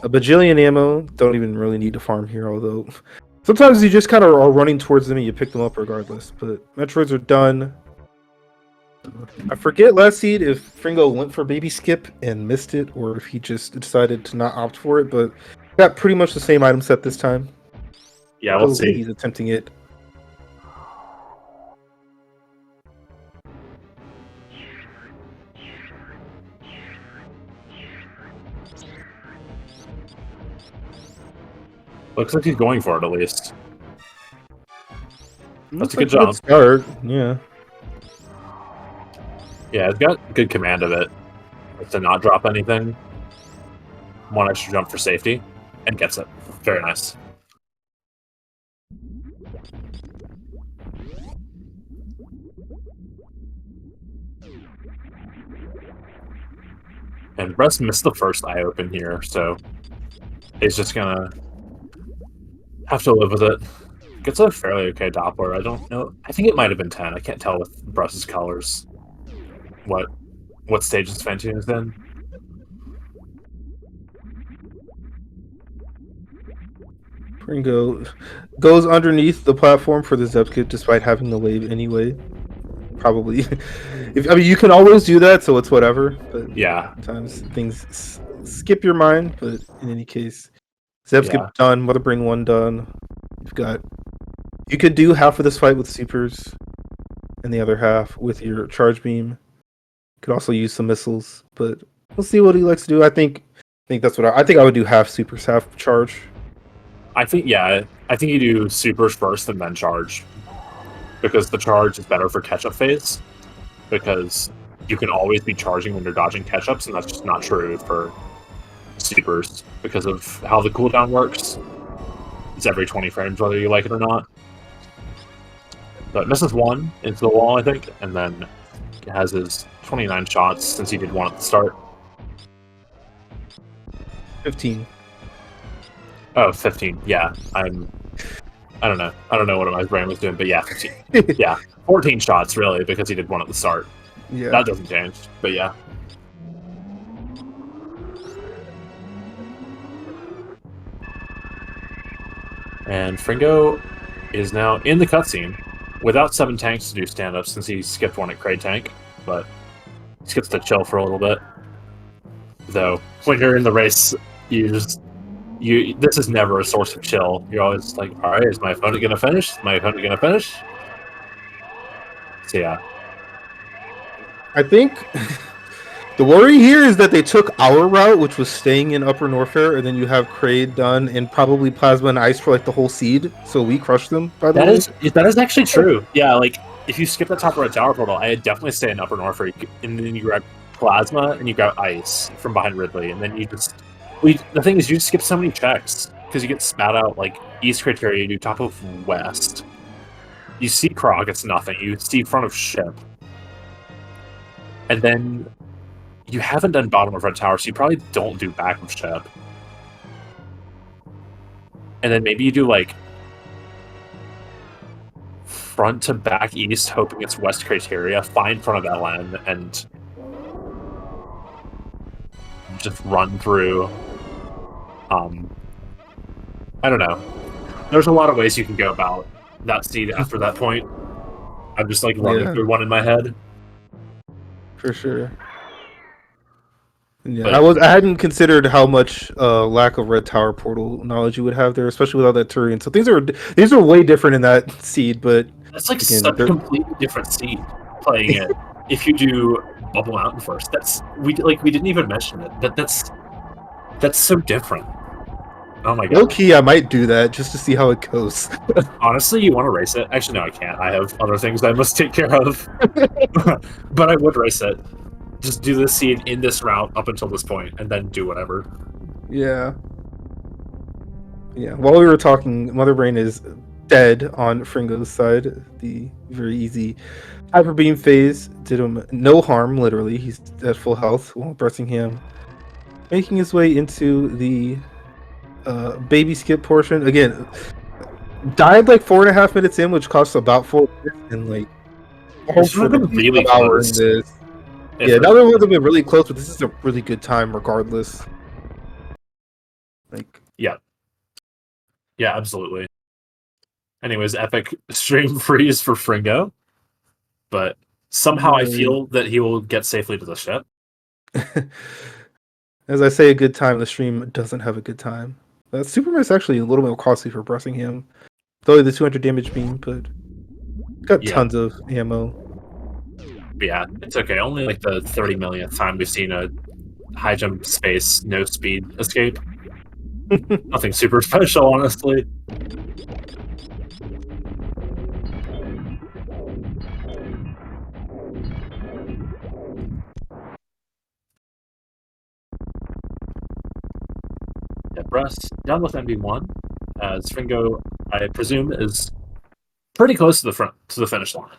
a bajillion ammo. Don't even really need to farm here, although sometimes you just kind of are running towards them and you pick them up regardless. But Metroids are done. I forget last seed if Fringo went for baby skip and missed it, or if he just decided to not opt for it, but got pretty much the same item set this time. Yeah, we'll see. He's attempting it. Looks like he's going for it, at least. That's a good like job. Start. Yeah. Yeah, it's got good command of it. To not drop anything. One extra jump for safety. And gets it. Very nice. And Bress missed the first eye open here, so he's just gonna have to live with it. Gets a fairly okay Doppler. I don't know. I think it might have been 10. I can't tell with Bress's colors what stage this Fantoon is in. Fringo goes underneath the platform for the Zebkit despite having the wave anyway. Probably. You can always do that, so it's whatever. But Yeah. sometimes things skip your mind, but in any case, Zebskip Yeah. done, Mother Bring 1 done. You could do half of this fight with supers and the other half with your charge beam. Could also use some missiles, but we'll see what he likes to do. I think that's what I think I would do half supers, half charge. I think you do supers first and then charge. Because the charge is better for catch-up phase. Because you can always be charging when you're dodging catch-ups, and that's just not true for supers because of how the cooldown works. It's every 20 frames whether you like it or not. But misses 1 into the wall, I think, and then has his 29 shots since he did 1 at the start. 15. Oh, 15. Yeah, I don't know. I don't know what my brain was doing, but yeah, 15. Yeah, 14 shots really because he did 1 at the start. Yeah. That doesn't change, but yeah. And Fringo is now in the cutscene without 7 tanks to do stand-ups since he skipped 1 at Kraid Tank, but he gets to chill for a little bit. Though, when you're in the race, this is never a source of chill. You're always like, alright, is my opponent going to finish? Is my opponent going to finish? So yeah. I think The worry here is that they took our route, which was staying in Upper Norfair, and then you have Kraid done and probably Plasma and Ice for like the whole seed. So we crushed them, by the That way. is actually true. Yeah, like if you skip the top red tower portal, I'd definitely stay in Upper Norfolk, and then you grab Plasma and you grab Ice from behind Ridley, and then you just the thing is you just skip so many checks because you get spat out like East criteria, you do top of West. You see Krog, it's nothing. You see front of ship. And then you haven't done bottom of red tower, so you probably don't do back of ship. And then maybe you do like front to back east, hoping it's west criteria, find front of LN, and just run through. I don't know. There's a lot of ways you can go about that seed after that point. I'm just like running through one in my head. For sure. Yeah, but I hadn't considered how much lack of red tower portal knowledge you would have there, especially without that Turian. So these are way different in that seed, but that's like again, such a completely different seed playing it. If you do Bubble Mountain first, we didn't even mention it, but that's so different. Oh my god. Low key, I might do that just to see how it goes. Honestly, you want to race it? Actually, no, I can't. I have other things I must take care of. But I would race it. Just do this seed in this route up until this point, and then do whatever. Yeah. Yeah. While we were talking, Mother Brain is dead on Fringo's side. The very easy Hyper Beam phase did him no harm, literally. He's at full health while Bressingham making his way into the baby skip portion. Again, died like 4.5 minutes in, which costs about 4 minutes, and like really close. This. Yeah, another one would have been really close, but this is a really good time regardless. Like, yeah, absolutely. Anyways, epic stream freeze for Fringo, but somehow I feel that he will get safely to the ship. As I say, a good time. The stream doesn't have a good time. Super Miss actually a little bit more costly for Bressingham. Though the 200 damage beam, but got tons of ammo. Yeah, it's okay. Only like the 30 millionth time we've seen a high jump space, no speed escape. Nothing super special, honestly. Yeah, Bress done with MB1, as Fringo, I presume, is pretty close to the finish line.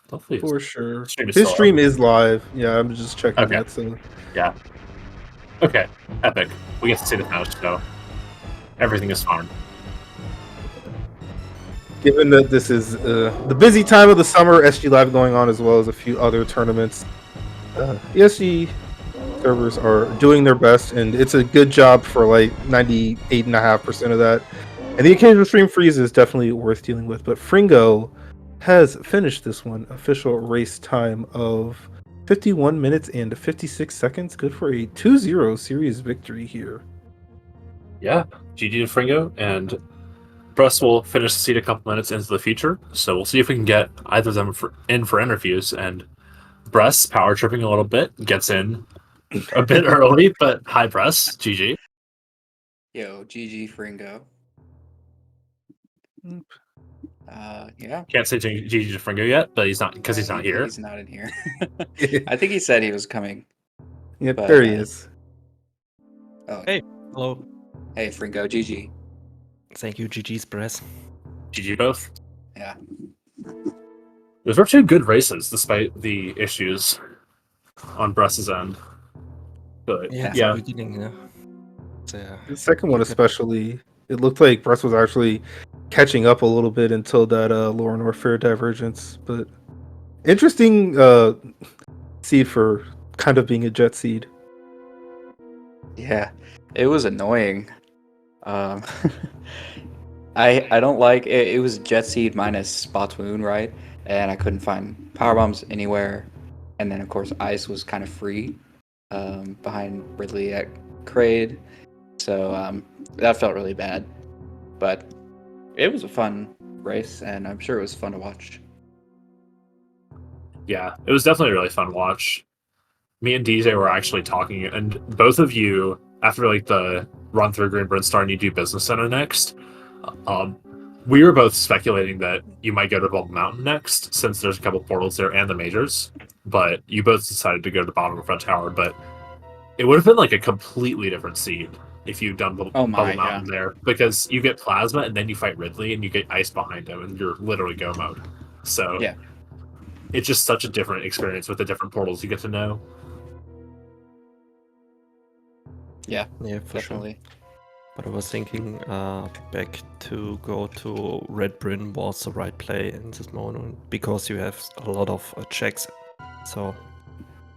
Hopefully for sure. His stream is live. Yeah, I'm just checking that. So yeah. Okay, epic. We get to see the finish, so everything is fine. Given that this is the busy time of the summer, SG Live going on as well as a few other tournaments, the SG servers are doing their best, and it's a good job for like 98.5% of that. And the occasional stream freeze is definitely worth dealing with. But Fringo has finished this one. Official race time of 51 minutes and 56 seconds. Good for a 2-0 series victory here. Yeah, GG to Fringo, and Bress will finish the seat a couple minutes into the future. So we'll see if we can get either of them in for interviews. And Bress, power tripping a little bit, gets in a bit early, but hi Bress, GG. Yo, GG Fringo. Yeah. Can't say GG to Fringo yet, but he's not because he's not here. He's not in here. I think he said he was coming. Yep, there he is. Oh, hey, hello. Hey, Fringo, GG. Thank you, GG's Bress. GG both. Yeah. Those were two good races, despite the issues on Bress's end. But yeah. Beginning, the second one especially, it looked like Bress was actually catching up a little bit until that lower Norfair divergence. But interesting seed for kind of being a jet seed. Yeah, it was annoying. I don't like it. It was jet seed minus Spotoon, right? And I couldn't find power bombs anywhere. And then of course Ice was kind of free behind Ridley at Kraid. So that felt really bad. But it was a fun race, and I'm sure it was fun to watch. Yeah, it was definitely a really fun watch. Me and DJ were actually talking, and both of you, after like the run through Green Brinstar and you do Business Center next, um, we were both speculating that you might go to Bubble Mountain next, since there's a couple portals there and the majors. But you both decided to go to the bottom of Front Tower. But it would have been like a completely different seed if you'd done Oh Bubble my, Mountain there, because you get Plasma and then you fight Ridley and you get ice behind him, and you're literally go mode. So Yeah. it's just such a different experience with the different portals you get to know. Yeah, Yeah, for sure. definitely. But I was thinking back to go to Red Bryn was the right play in this moment because you have a lot of checks. So,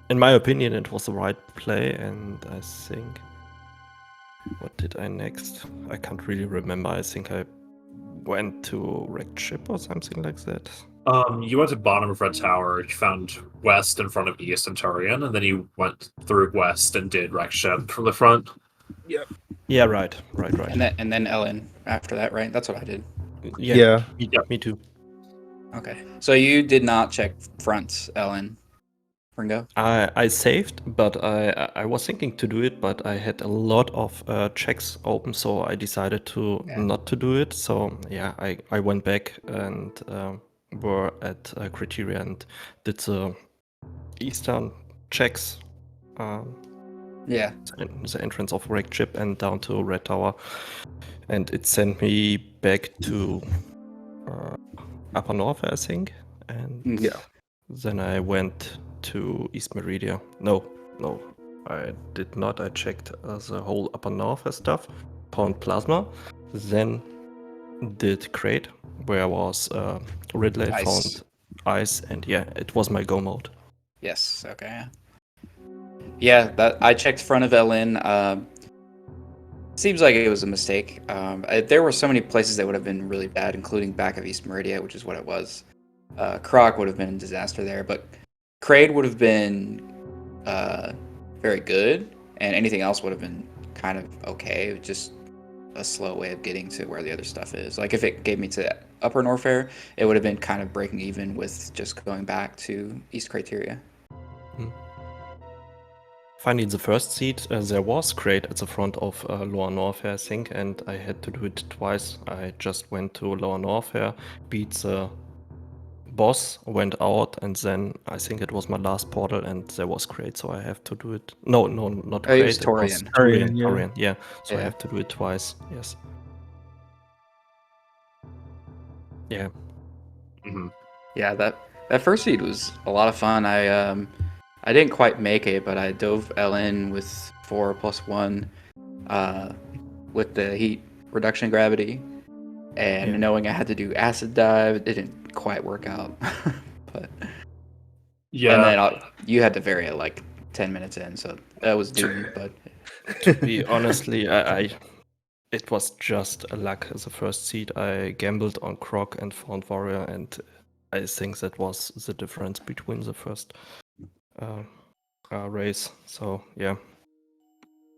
in my opinion, it was the right play, and I think. What did I next? I can't really remember. I think I went to Wrecked Ship or something like that. You went to bottom of Red Tower, you found West in front of East and Turian, and then you went through West and did Rex Ship from the front. Yeah, right. And then Ellen after that, right? That's what I did. Yeah. Me too. Okay. So you did not check fronts, Ellen. Fringo? I saved, but I was thinking to do it, but I had a lot of checks open, so I decided to not to do it. So yeah, I went back and were at Criteria and did the eastern checks. Yeah. The entrance of Wrecked Ship and down to Red Tower, and it sent me back to Upper North, I think, and then I went to East Meridia. No, I did not. I checked the whole Upper North stuff, found Plasma, then did Crate, where was Ridley, Ice. found Ice, and yeah, it was my go mode. Yes. Okay. Yeah, that I checked front of Ellen. Seems like it was a mistake. There were so many places that would have been really bad, including back of East Meridia, which is what it was. Croc would have been a disaster there, but Kraid would have been very good, and anything else would have been kind of okay. Just a slow way of getting to where the other stuff is. Like if it gave me to Upper Norfair, it would have been kind of breaking even with just going back to East Criteria. Finally, in the first seat, there was Crate at the front of Lower Norfair, I think, and I had to do it twice. I just went to Lower Norfair, beat the boss, went out, and then I think it was my last portal, and there was Crate, so I have to do it. No, not Oh, it Crate. was Torian. Torian, Yeah. So I Yeah. have to do it twice. Yes. Yeah. Mm-hmm. Yeah, that first seed was a lot of fun. I didn't quite make it, but I dove Ellen with 4+1 with the heat reduction gravity, and knowing I had to do acid dive, it didn't quite work out. But Yeah. and then you had to vary it like 10 minutes in, so that was doomed. But To be honestly, it was just a luck as a first seed. I gambled on Croc and found Warrior, and I think that was the difference between the first race. So yeah.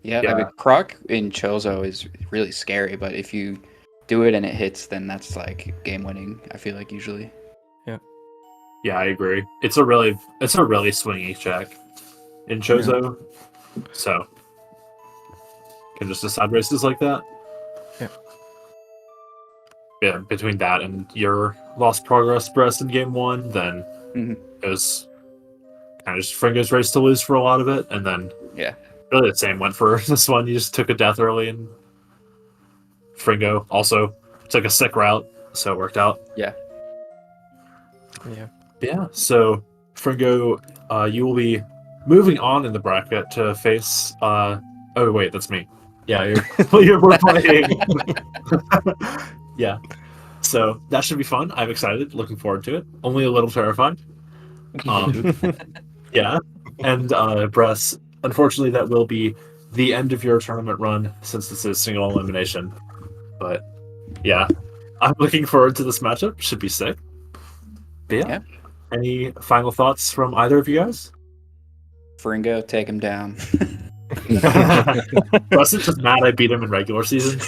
I mean, Croc in Chozo is really scary, but if you do it and it hits, then that's like game winning. I feel like usually. Yeah, I agree. It's a really swingy check in Chozo. So can just decide races like that. Yeah, between that and your lost progress Bress in game 1, then it was kind of just Fringo's race to lose for a lot of it, and then really the same went for this one. You just took a death early, and Fringo also took a sick route, so it worked out. Yeah. So Fringo, you will be moving on in the bracket to face. Oh wait, that's me. Yeah, we're playing. Yeah. So that should be fun. I'm excited. Looking forward to it. Only a little terrified. Yeah. And Bress, unfortunately, that will be the end of your tournament run since this is single elimination. But yeah, I'm looking forward to this matchup. Should be sick. But yeah. Any final thoughts from either of you guys? Fringo, take him down. Russ is just mad I beat him in regular season.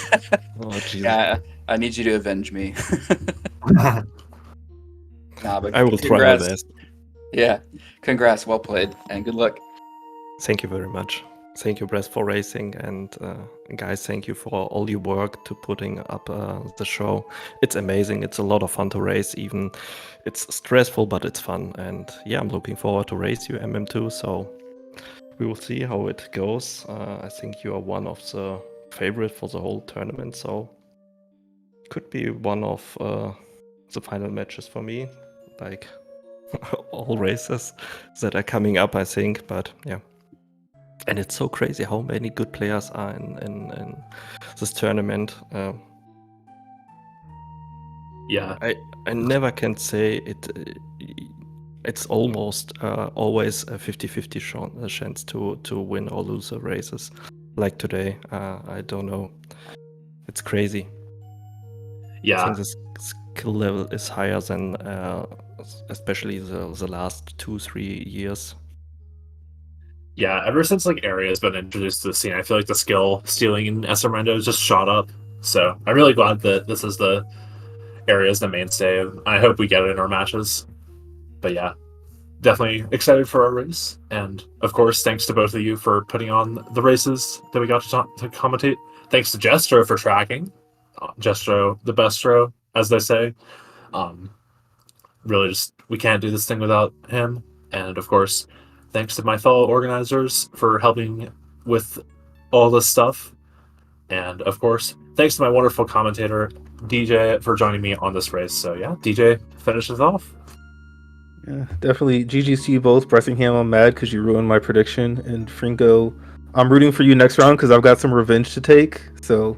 Oh, Jesus. Yeah, I need you to avenge me. Nah, but I will try my best. Yeah. Congrats. Well played. And good luck. Thank you very much. Thank you, Bress, for racing, and guys, thank you for all your work to putting up the show. It's amazing. It's a lot of fun to race. Even it's stressful, but it's fun. And yeah, I'm looking forward to race you MM2. So we will see how it goes. I think you are one of the favorite for the whole tournament. So could be one of the final matches for me, like all races that are coming up, I think. But yeah. And it's so crazy how many good players are in this tournament. Yeah. I never can say it. It's almost always a 50-50 chance to win or lose the races. Like today, I don't know. It's crazy. I Yeah. think the skill level is higher than especially the last 2-3 years. Yeah, ever since like Area has been introduced to the scene, I feel like the skill stealing in SM Rando has just shot up. So I'm really glad that this is the Area as the mainstay, and I hope we get it in our matches. But yeah, definitely excited for our race, and of course, thanks to both of you for putting on the races that we got to commentate. Thanks to Jestro for tracking. Jestro, the bestro, as they say. Really, just we can't do this thing without him, and of course, thanks to my fellow organizers for helping with all this stuff. And of course, thanks to my wonderful commentator, DJ, for joining me on this race. So yeah, DJ finishes off. Yeah, definitely. GG's to you both. Bressingham, I'm mad because you ruined my prediction. And Fringo, I'm rooting for you next round because I've got some revenge to take. So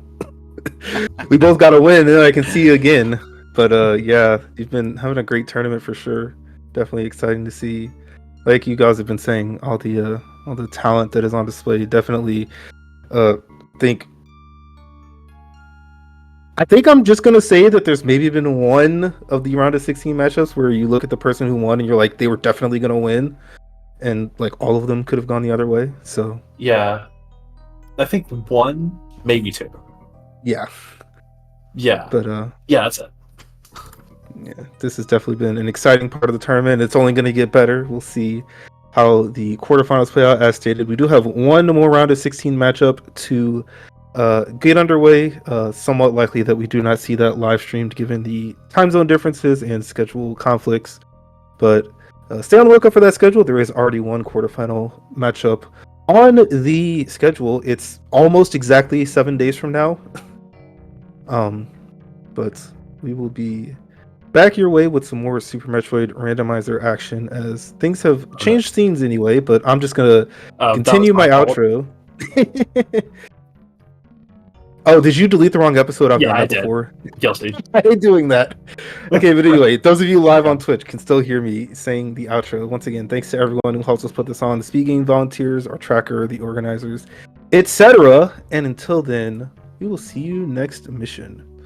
we both got to win, and then I can see you again. But yeah, you've been having a great tournament for sure. Definitely exciting to see. Like you guys have been saying, all the talent that is on display. Definitely think. I think I'm just gonna say that there's maybe been one of the round of 16 matchups where you look at the person who won and you're like, they were definitely gonna win, and like all of them could have gone the other way. So yeah, I think one, maybe two. Yeah, but yeah, that's it. Yeah, this has definitely been an exciting part of the tournament. It's only going to get better. We'll see how the quarterfinals play out. As stated, we do have one more round of 16 matchup to get underway. Somewhat likely that we do not see that live streamed given the time zone differences and schedule conflicts. But stay on the lookout for that schedule. There is already one quarterfinal matchup on the schedule. It's almost exactly 7 days from now. But we will be back your way with some more Super Metroid Randomizer action as things have changed scenes anyway, but I'm just gonna continue my outro. Oh, did you delete the wrong episode? I've done that before. Guilty. I hate doing that. Okay, but anyway, those of you live on Twitch can still hear me saying the outro. Once again, thanks to everyone who helps us put this on, the SpeedGaming volunteers, our tracker, the organizers, etc. And until then, we will see you next mission.